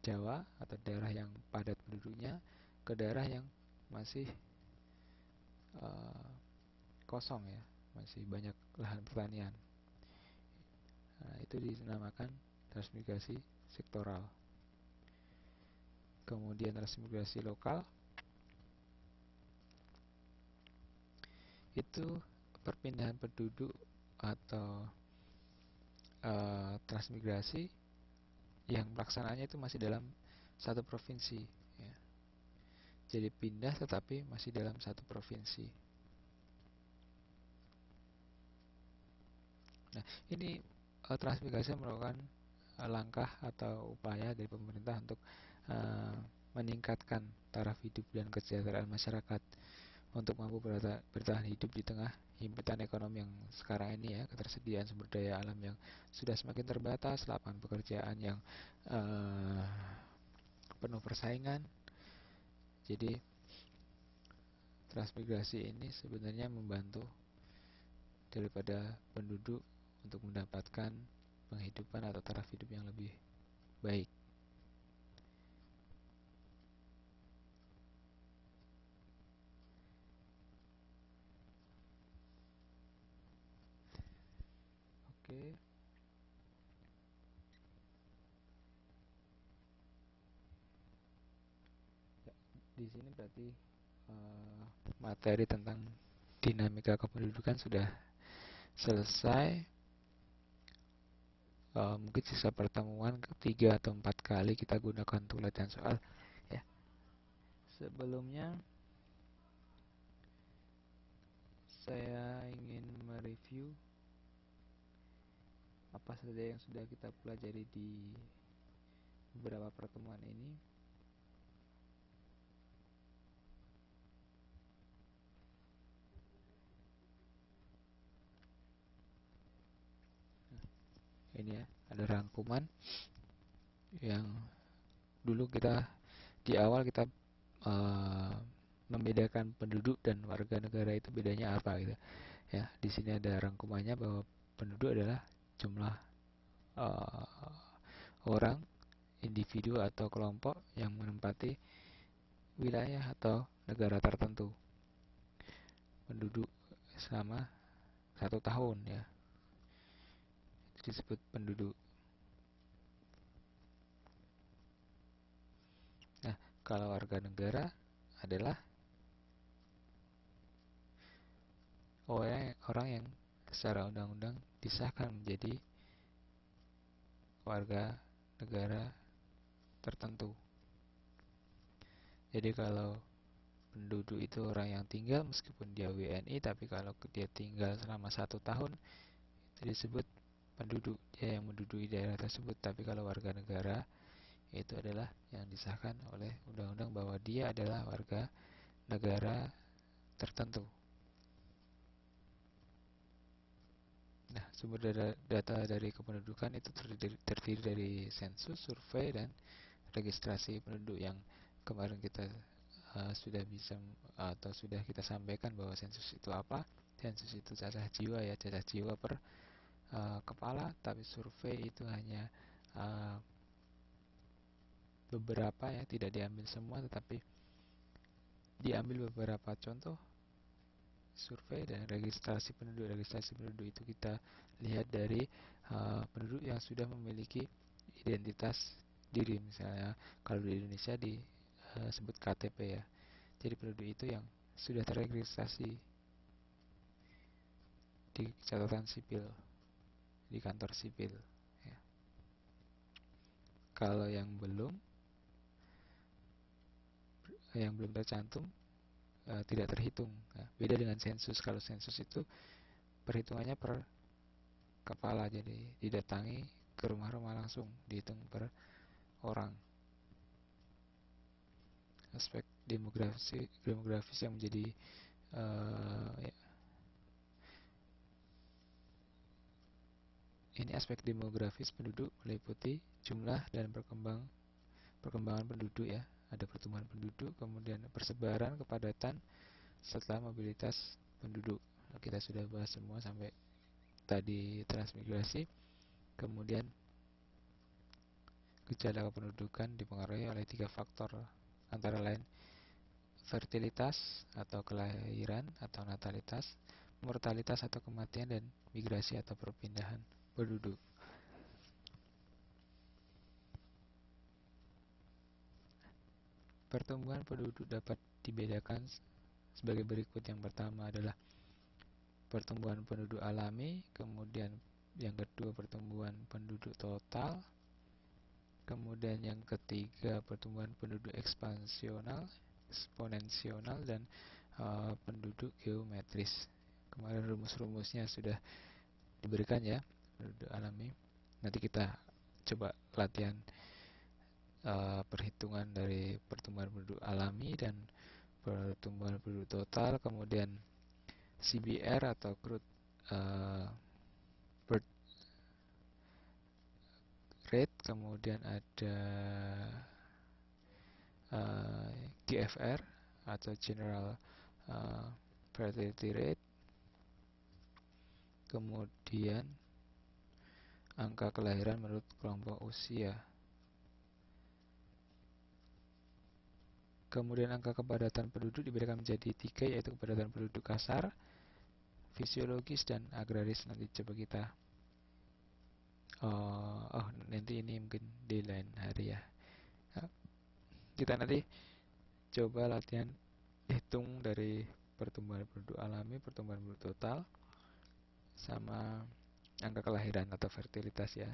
Jawa atau daerah yang padat penduduknya ke daerah yang masih kosong ya, masih banyak lahan pertanian. Nah, itu dinamakan transmigrasi sektoral. Kemudian transmigrasi lokal itu perpindahan penduduk atau transmigrasi yang pelaksanaannya itu masih dalam satu provinsi ya. Jadi pindah tetapi masih dalam satu provinsi. Nah, ini transmigrasi merupakan langkah atau upaya dari pemerintah untuk meningkatkan taraf hidup dan kesejahteraan masyarakat untuk mampu bertahan hidup di tengah himpitan ekonomi yang sekarang ini ya, ketersediaan sumber daya alam yang sudah semakin terbatas, lapangan pekerjaan yang penuh persaingan. Jadi transmigrasi ini sebenarnya membantu daripada penduduk untuk mendapatkan penghidupan atau taraf hidup yang lebih baik. Oke. Ya, di sini berarti materi tentang dinamika kependudukan sudah selesai. Mungkin sisa pertemuan ketiga atau 4 kali kita gunakan untuk latihan soal ya. Sebelumnya saya ingin mereview apa saja yang sudah kita pelajari di beberapa pertemuan ini. Ini ya, ada rangkuman yang dulu kita di awal kita membedakan penduduk dan warga negara itu bedanya apa gitu. Ya, di sini ada rangkumannya bahwa penduduk adalah jumlah orang, individu atau kelompok yang menempati wilayah atau negara tertentu. Penduduk selama 1 tahun ya, itu disebut penduduk. Nah, kalau warga negara adalah orang yang secara undang-undang disahkan menjadi warga negara tertentu. Jadi kalau penduduk itu orang yang tinggal meskipun dia WNI, tapi kalau dia tinggal selama 1 tahun itu disebut penduduk, dia yang menduduki daerah tersebut. Tapi kalau warga negara itu adalah yang disahkan oleh undang-undang bahwa dia adalah warga negara tertentu. Sumber data dari kependudukan itu terdiri dari sensus, survei, dan registrasi penduduk yang kemarin kita sudah bisa atau sudah kita sampaikan bahwa sensus itu apa. Sensus itu cacah jiwa ya, cacah jiwa per kepala, tapi survei itu hanya uh, beberapa ya, tidak diambil semua tetapi diambil beberapa contoh survei. Dan registrasi penduduk. Registrasi penduduk itu kita lihat dari penduduk yang sudah memiliki identitas diri. Misalnya kalau di Indonesia disebut KTP ya. Jadi penduduk itu yang sudah terregistrasi di catatan sipil, di kantor sipil ya. Kalau yang belum tercantum tidak terhitung ya. Beda dengan sensus. Kalau sensus itu perhitungannya per kepala, jadi didatangi ke rumah-rumah langsung, dihitung per orang. Aspek demografis yang menjadi ya, ini aspek demografis penduduk meliputi jumlah dan perkembangan penduduk ya. Ada pertumbuhan penduduk, kemudian persebaran, kepadatan, serta mobilitas penduduk. Kita sudah bahas semua sampai tadi transmigrasi. Kemudian gejala kependudukan dipengaruhi oleh 3 faktor, antara lain fertilitas atau kelahiran atau natalitas, mortalitas atau kematian, dan migrasi atau perpindahan penduduk. Pertumbuhan penduduk dapat dibedakan sebagai berikut. Yang pertama adalah pertumbuhan penduduk alami, kemudian yang kedua pertumbuhan penduduk total, kemudian yang ketiga pertumbuhan penduduk ekspansional, eksponensional, dan penduduk geometris. Kemarin rumus-rumusnya sudah diberikan ya, penduduk alami. Nanti kita coba latihan perhitungan dari pertumbuhan penduduk alami dan pertumbuhan penduduk total, kemudian CBR atau growth birth rate, kemudian ada GFR atau general fertility rate, kemudian angka kelahiran menurut kelompok usia, kemudian angka kepadatan penduduk dibedakan menjadi 3, yaitu kepadatan penduduk kasar, fisiologis, dan agraris. Nanti coba kita nanti ini mungkin di lain hari ya. Kita nanti coba latihan hitung dari pertumbuhan penduduk alami, pertumbuhan penduduk total, sama angka kelahiran atau fertilitas ya.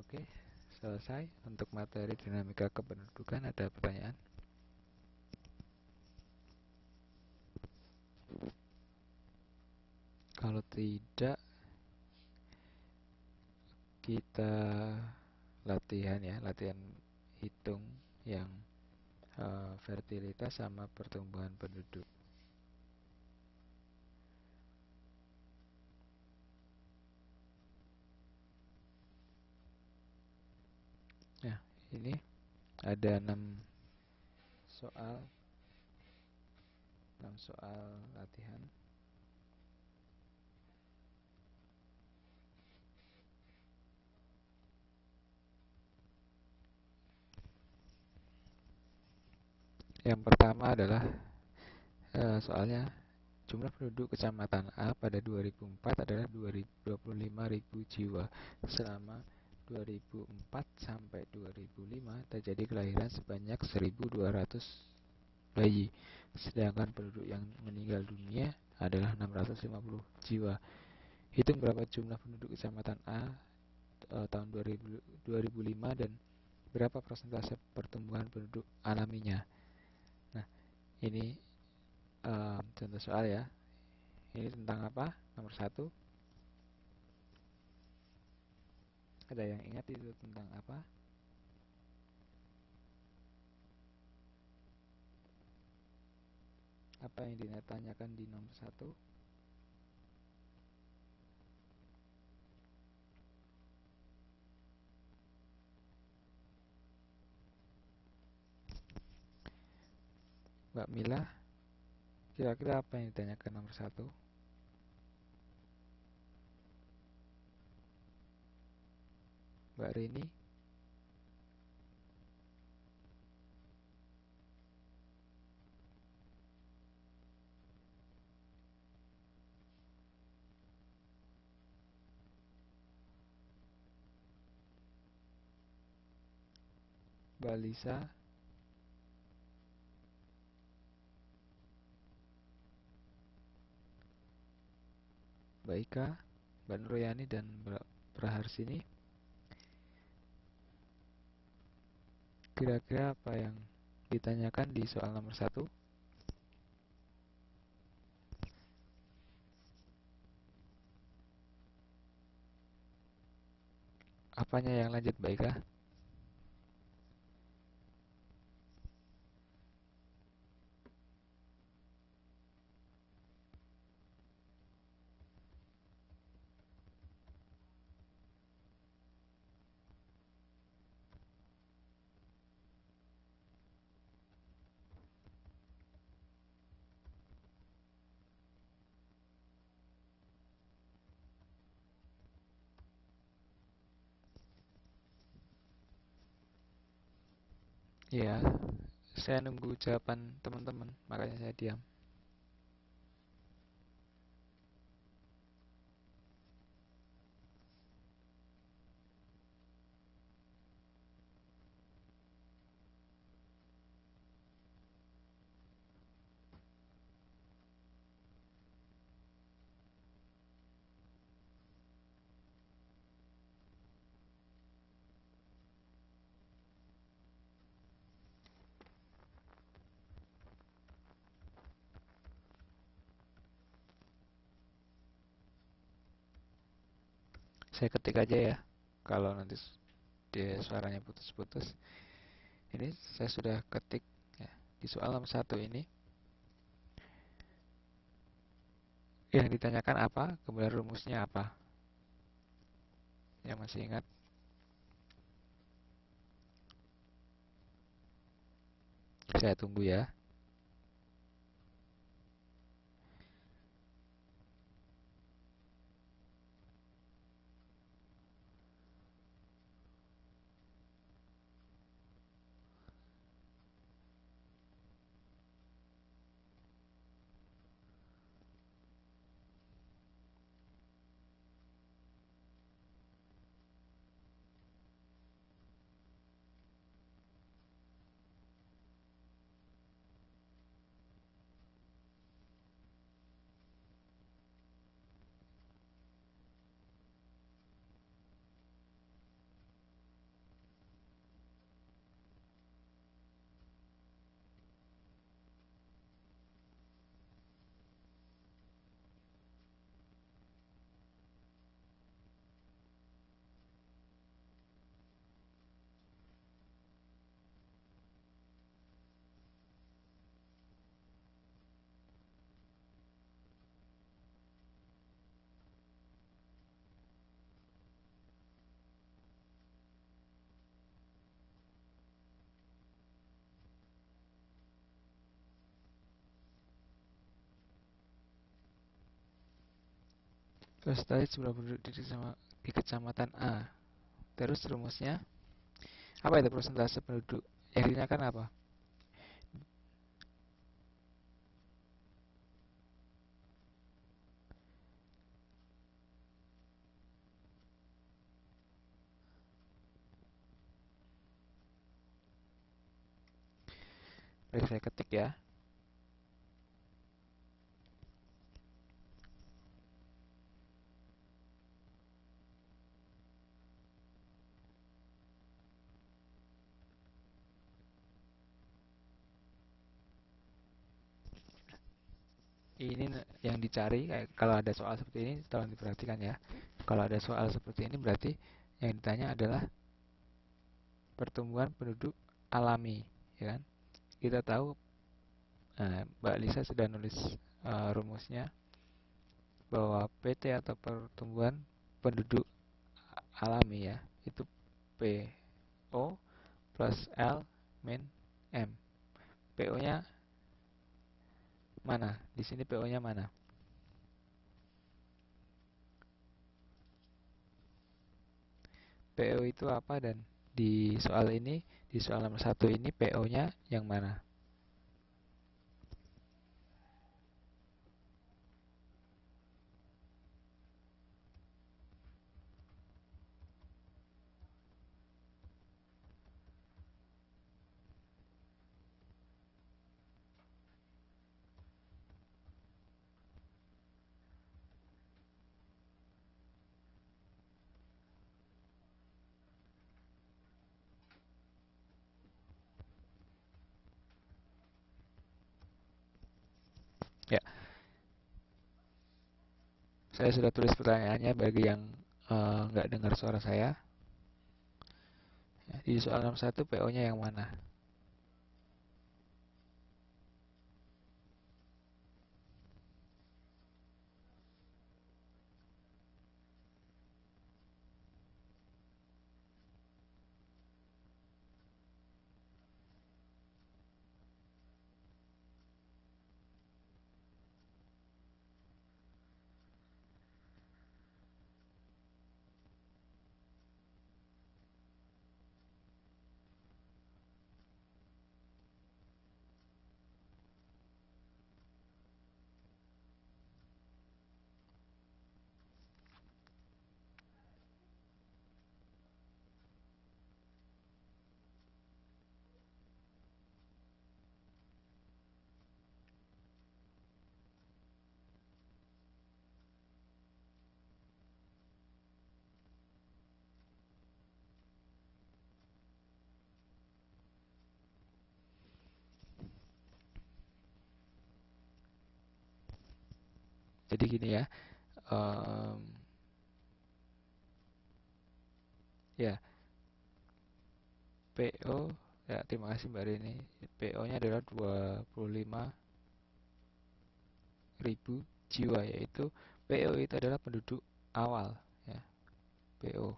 Oke, selesai untuk materi dinamika kependudukan. Ada pertanyaan? Kalau tidak, kita latihan ya, latihan hitung yang fertilitas sama pertumbuhan penduduk. Nah, ini ada 6 soal latihan. Yang pertama adalah soalnya jumlah penduduk kecamatan A pada 2004 adalah 25.000 jiwa. Selama 2004 sampai 2005 terjadi kelahiran sebanyak 1.200 bayi, sedangkan penduduk yang meninggal dunia adalah 650 jiwa. Hitung berapa jumlah penduduk kecamatan A tahun 2005 dan berapa persentase pertumbuhan penduduk alaminya. Nah, Ini contoh soal ya. Ini tentang apa? Nomor satu. Ada yang ingat itu tentang apa? Apa yang ditanyakan di nomor satu? Mbak Mila, kira-kira apa yang ditanyakan nomor satu? Mbak Rini, Mbak Lisa, Mbak Ika, Mbak Nurayani, dan Mbak Praharsini. Kira-kira apa yang ditanyakan di soal nomor satu? Apanya yang lanjut, Mbak Ika? Ya, saya nunggu jawaban teman-teman, makanya saya diam. Saya ketik aja ya. Kalau nanti dia suaranya putus-putus. Ini saya sudah ketik ya. Di soal nomor satu ini yang ditanyakan apa, kemudian rumusnya apa. Yang masih ingat? Saya tunggu ya. Terus tadi sudah penduduk di kecamatan A. Terus rumusnya apa itu persentase penduduk? Yang ditanyakan apa? Baik, saya ketik ya. Ini yang dicari, kayak kalau ada soal seperti ini tolong diperhatikan ya. Kalau ada soal seperti ini berarti yang ditanya adalah pertumbuhan penduduk alami, ya kan? Kita tahu, Mbak Lisa sudah nulis rumusnya bahwa PT atau pertumbuhan penduduk alami ya, itu PO plus L min M. PO-nya mana? Di sini PO-nya mana? PO itu apa, dan di soal ini, di soal nomor 1 ini PO-nya yang mana? Ya, saya sudah tulis pertanyaannya bagi yang nggak dengar suara saya. Ya, di soal nomor 1 PO-nya yang mana? Jadi gini ya, em, ya PO, ya terima kasih Mbak Rini. PO-nya adalah 25.000 jiwa, yaitu PO itu adalah penduduk awal ya. PO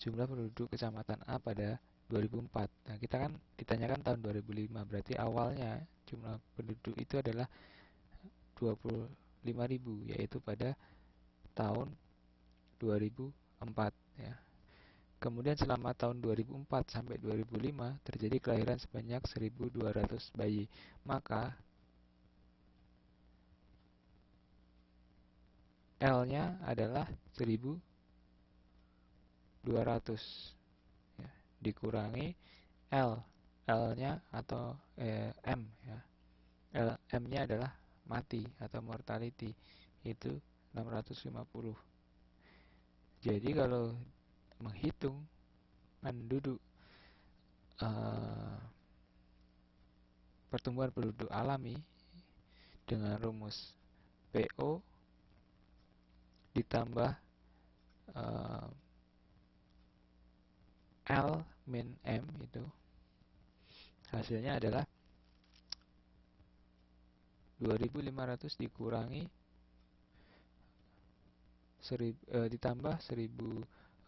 jumlah penduduk kecamatan A pada 2004. Nah, kita kan ditanyakan tahun 2005, berarti awalnya jumlah penduduk itu adalah 25.000, yaitu pada tahun 2004 ya. Kemudian selama tahun 2004 sampai 2005 terjadi kelahiran sebanyak 1.200 bayi. Maka L-nya adalah 1.200 ya, dikurangi L. L-nya atau M ya. M-nya adalah mati atau mortality, itu 650. Jadi kalau menghitung penduduk eh, pertumbuhan penduduk alami dengan rumus PO ditambah eh, L min M, itu hasilnya adalah 2.500 dikurangi ditambah 1.200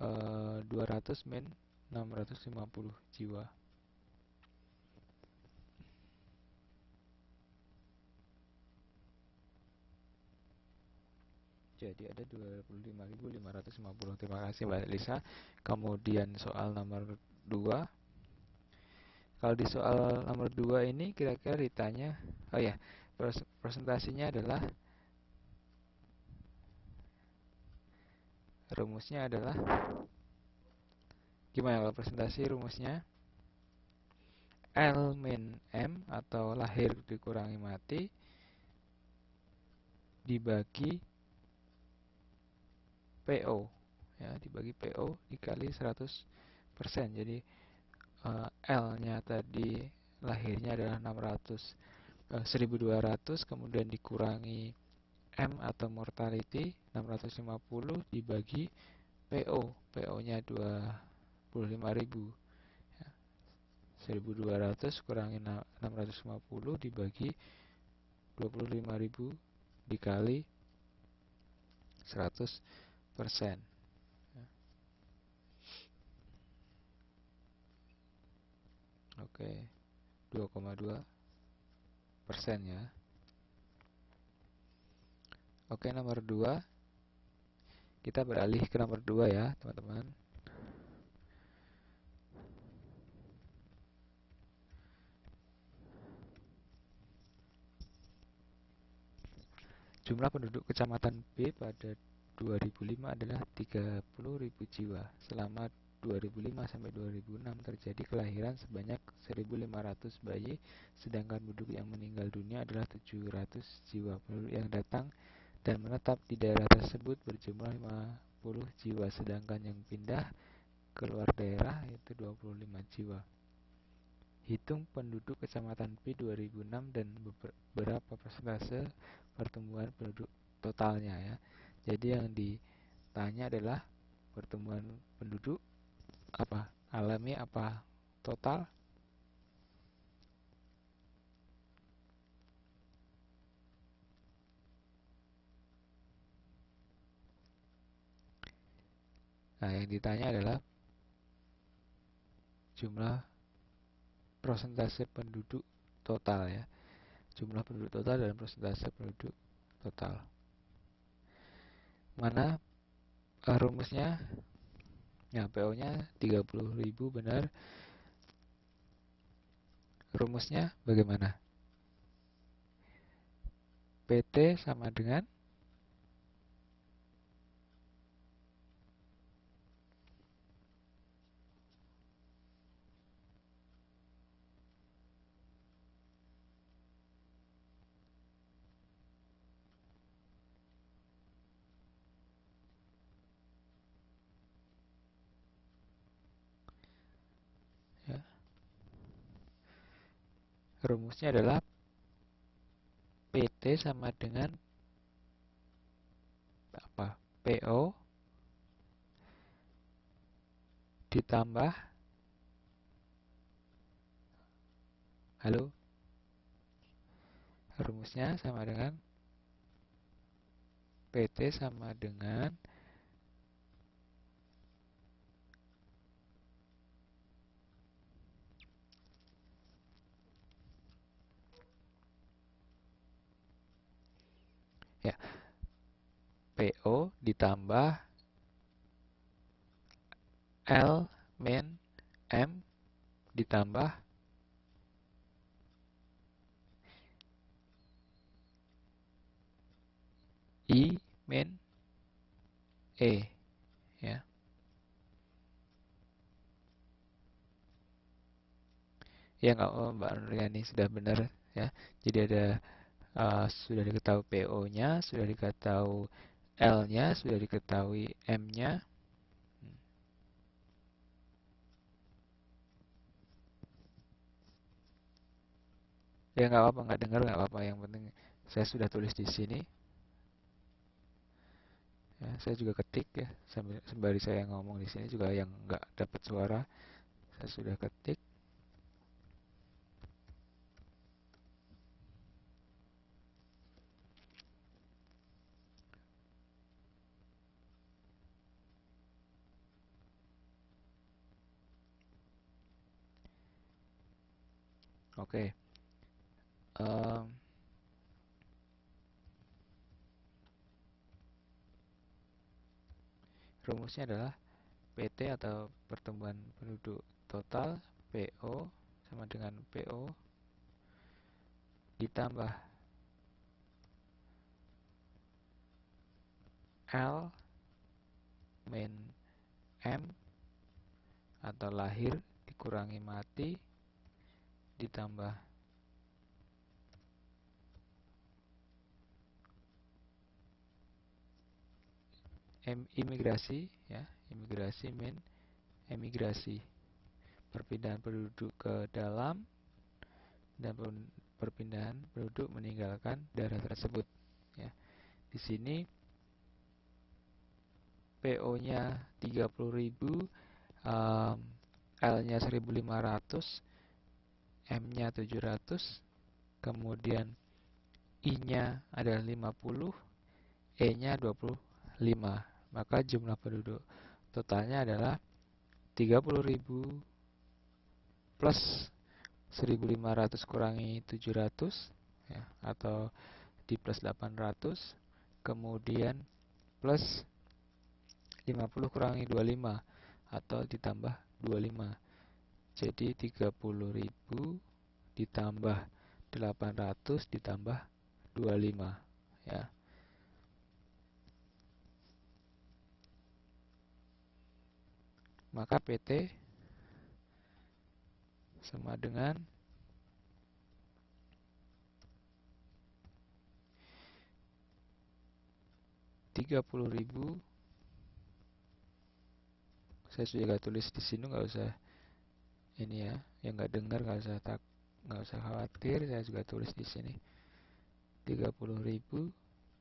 min 650 jiwa. Jadi ada 25.550. Terima kasih Mbak Lisa. Kemudian soal nomor 2. Kalau di soal nomor 2 ini kira-kira ditanya, oh ya, presentasinya adalah, rumusnya adalah gimana kalau presentasi rumusnya? L min M atau lahir dikurangi mati dibagi PO ya, dibagi PO dikali 100%. Jadi L-nya tadi lahirnya adalah 650, 1.200 kemudian dikurangi M atau mortality 650 dibagi PO. PO-nya 25.000. 1.200 kurangi 650 dibagi 25.000 dikali 100%. Oke, 2,2% ya. Oke, nomor 2. Kita beralih ke nomor 2 ya, teman-teman. Jumlah penduduk kecamatan B pada 2005 adalah 30.000 jiwa. Selama 2005 sampai 2006 terjadi kelahiran sebanyak 1.500 bayi, sedangkan penduduk yang meninggal dunia adalah 700 jiwa. Penduduk yang datang dan menetap di daerah tersebut berjumlah 50 jiwa, sedangkan yang pindah keluar daerah itu 25 jiwa. Hitung penduduk kecamatan P 2006 dan berapa persentase pertumbuhan penduduk totalnya ya. Jadi yang ditanya adalah pertumbuhan penduduk apa? Alami apa total? Nah, yang ditanya adalah jumlah persentase penduduk total ya. Jumlah penduduk total dan persentase penduduk total. Mana rumusnya? Ya, PO-nya 30.000 benar. Rumusnya bagaimana? PT sama dengan ya, rumusnya adalah PT sama dengan apa? PO ditambah, halo, rumusnya sama dengan PT sama dengan ya, PO ditambah L min M ditambah I min E ya. Ya nggak, Mbak Nuriani sudah benar ya. Jadi ada sudah diketahui PO-nya, sudah diketahui L-nya, sudah diketahui M-nya. Ya nggak apa-apa, nggak dengar nggak apa-apa. Yang penting saya sudah tulis di sini. Ya, saya juga ketik ya, sembari saya ngomong di sini juga yang nggak dapat suara, saya sudah ketik. Oke. Rumusnya adalah PT atau pertumbuhan penduduk total PO sama dengan PO ditambah L min M atau lahir dikurangi mati ditambah imigrasi ya, imigrasi min emigrasi, perpindahan penduduk ke dalam dan perpindahan penduduk meninggalkan daerah tersebut. Ya, di sini PO-nya 30.000, L-nya 1.500, M-nya 700, kemudian I-nya adalah 50, E-nya 25. Maka jumlah penduduk totalnya adalah 30.000 plus 1.500 kurangi 700, ya, atau di plus 800, kemudian plus 50 kurangi 25 atau ditambah 25. Jadi 30.000 ditambah 800 ditambah 25, ya. Maka PT sama dengan 30.000. Saya sudah tulis di sini, nggak usah ini ya, yang nggak dengar nggak usah khawatir, saya juga tulis di sini 30.000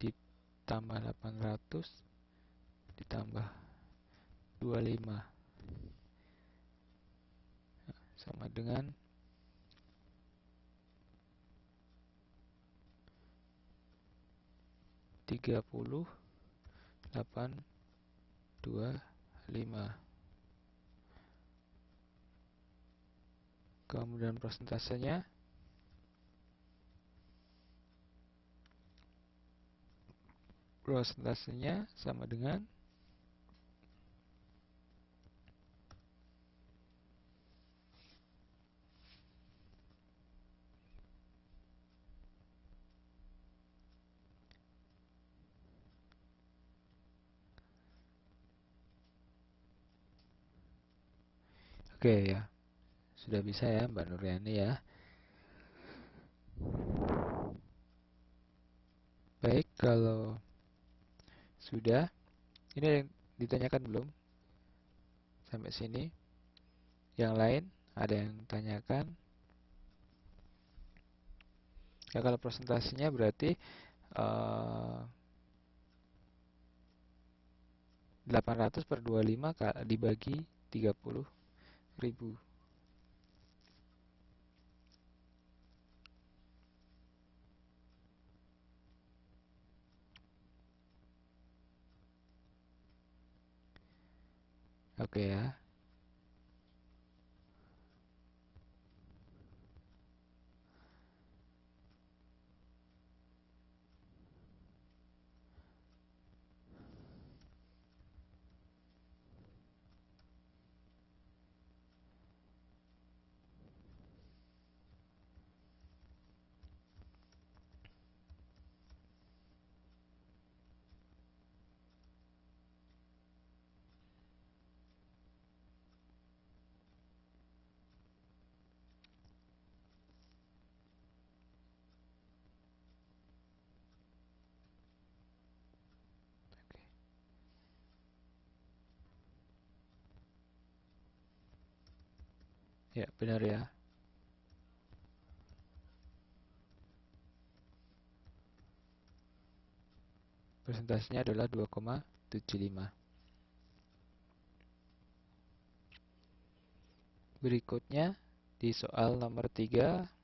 ditambah 800 ditambah 25 sama dengan 30.825. Kemudian persentasenya sama dengan oke ya. Sudah bisa ya Mbak Nuriani ya. Baik, kalau sudah, ini ada yang ditanyakan belum? Sampai sini. Yang lain ada yang tanyakan? Ya, kalau presentasinya berarti 800 per 25 dibagi 30.000. Oke ya. Ya, benar ya. Presentasinya adalah 2,75. Berikutnya di soal nomor 3.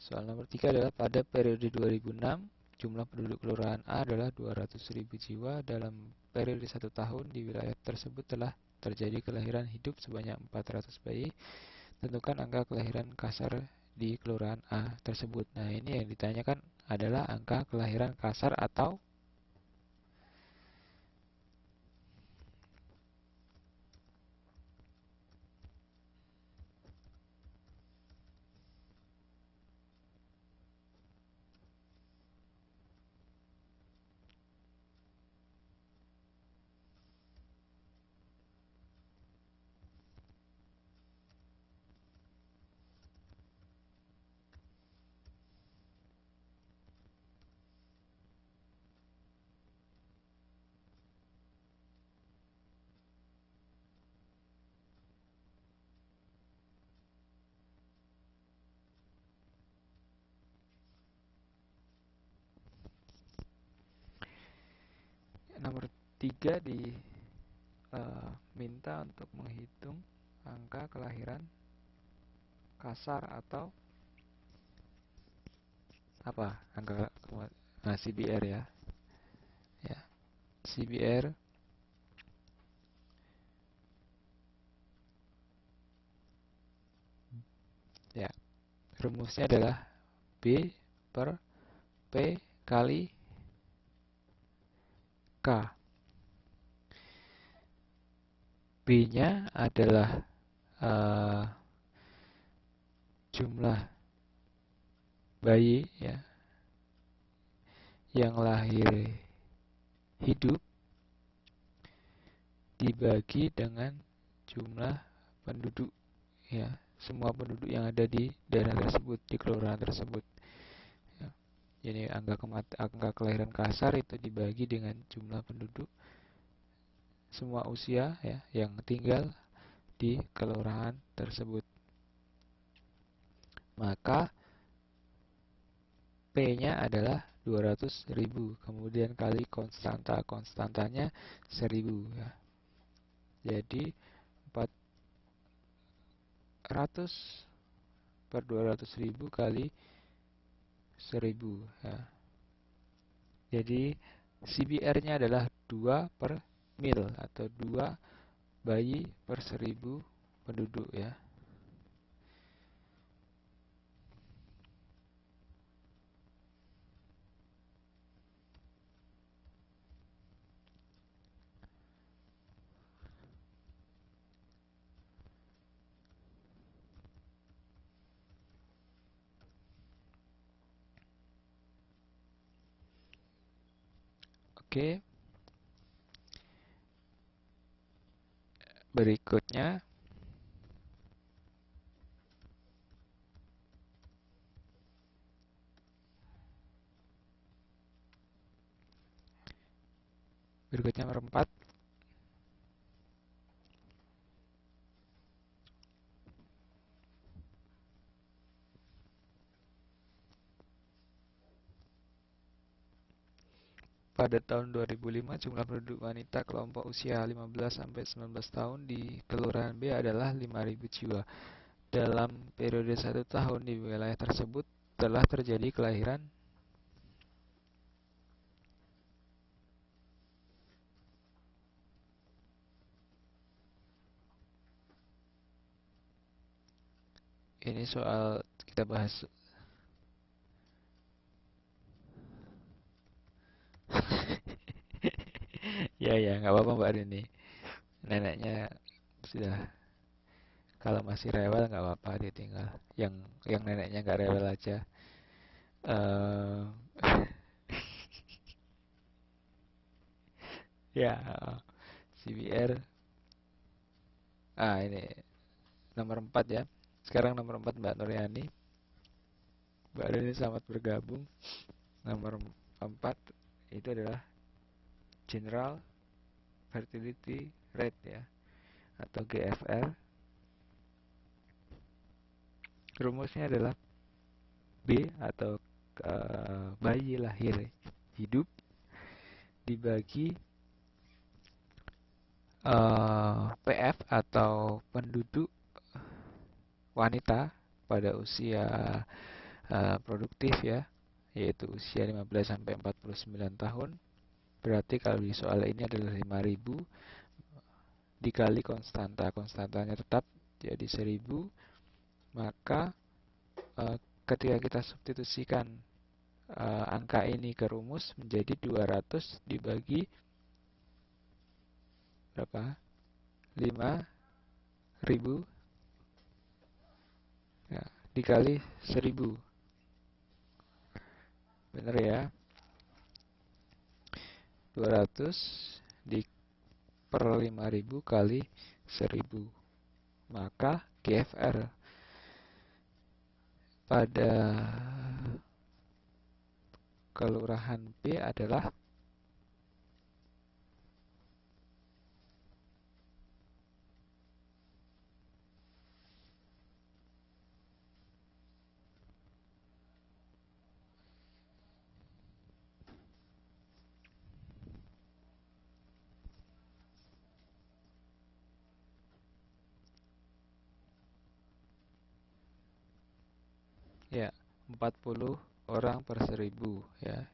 Soal nomor 3 adalah pada periode 2006, jumlah penduduk kelurahan A adalah 200.000 jiwa. Dalam periode 1 tahun di wilayah tersebut telah terjadi kelahiran hidup sebanyak 400 bayi. Tentukan angka kelahiran kasar di kelurahan A tersebut. Nah, ini yang ditanyakan adalah angka kelahiran kasar atau Nomor 3 diminta untuk menghitung angka kelahiran kasar atau apa? Angka CBR ya. Ya, CBR ya. Rumusnya adalah B per P kali K. B-nya adalah jumlah bayi ya yang lahir hidup dibagi dengan jumlah penduduk ya, semua penduduk yang ada di daerah tersebut, di kelurahan tersebut ya. Jadi angka kelahiran kasar itu dibagi dengan jumlah penduduk semua usia ya yang tinggal di kelurahan tersebut. Maka P-nya adalah 200.000, kemudian kali konstantanya 1000 ya. Jadi 400 per 200.000 kali 1000 ya. Jadi CBR-nya adalah 2 per mil atau 2 bayi per 1000 penduduk ya. Oke, berikutnya nomor 4. Pada tahun 2005, jumlah penduduk wanita kelompok usia 15 sampai 19 tahun di Kelurahan B adalah 5.000 jiwa. Dalam periode 1 tahun di wilayah tersebut telah terjadi kelahiran ini soal kita bahas. Ya, nggak apa-apa Mbak Rini. Neneknya sudah, kalau masih rewel nggak apa-apa ditinggal. Yang neneknya nggak rewel aja. Eh, ya, CBR. Ini nomor 4 ya. Sekarang nomor 4 Mbak Nuryani. Mbak Nuryani selamat bergabung. Nomor 4 itu adalah General Fertility Rate ya, atau GFR. Rumusnya adalah B atau bayi lahir hidup dibagi PF atau penduduk wanita pada usia produktif ya, yaitu usia 15 sampai 49 tahun. Berarti kalau di soal ini adalah 5.000 dikali konstantanya tetap jadi 1000. Maka ketika kita substitusikan angka ini ke rumus menjadi 200 dibagi berapa? 5.000 ya, dikali 1000. Bener ya? 200 per 5.000 kali 1000. Maka GFR pada kelurahan B adalah Ya, 40 orang per 1000 ya,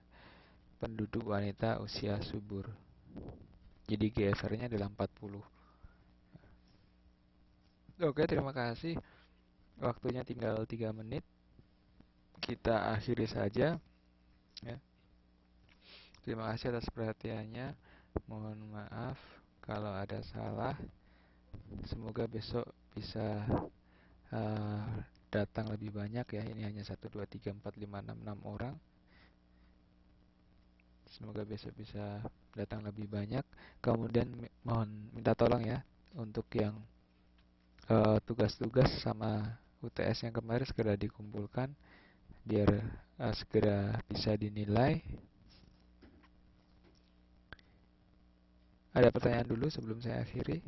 penduduk wanita usia subur. Jadi GFR-nya adalah 40. Oke, terima kasih. Waktunya tinggal 3 menit. Kita akhiri saja ya. Terima kasih atas perhatiannya. Mohon maaf kalau ada salah. Semoga besok bisa uh, datang lebih banyak ya. Ini hanya 1, 2, 3, 4, 5, 6 orang. Semoga besok bisa datang lebih banyak. Kemudian mohon minta tolong ya untuk yang tugas-tugas sama UTS yang kemarin segera dikumpulkan biar segera bisa dinilai. Ada pertanyaan dulu sebelum saya akhiri?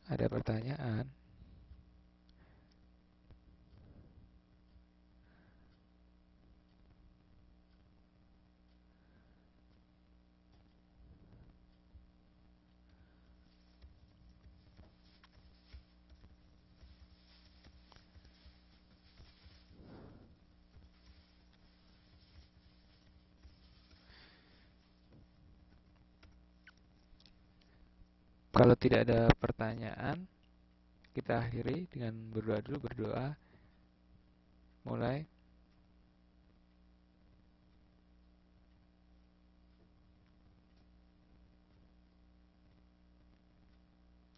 Ada pertanyaan? Kalau tidak ada pertanyaan, kita akhiri dengan berdoa dulu. Berdoa mulai.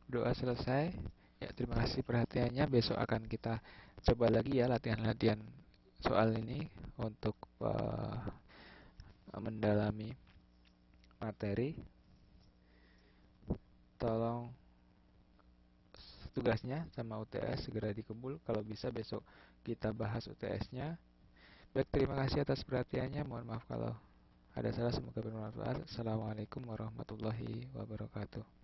Doa selesai. Ya, terima kasih perhatiannya. Besok akan kita coba lagi ya latihan-latihan soal ini untuk mendalami materi. Tolong tugasnya sama UTS segera dikumpul. Kalau bisa besok kita bahas UTS-nya. Baik, terima kasih atas perhatiannya. Mohon maaf kalau ada salah, semoga bermanfaat. Assalamualaikum warahmatullahi wabarakatuh.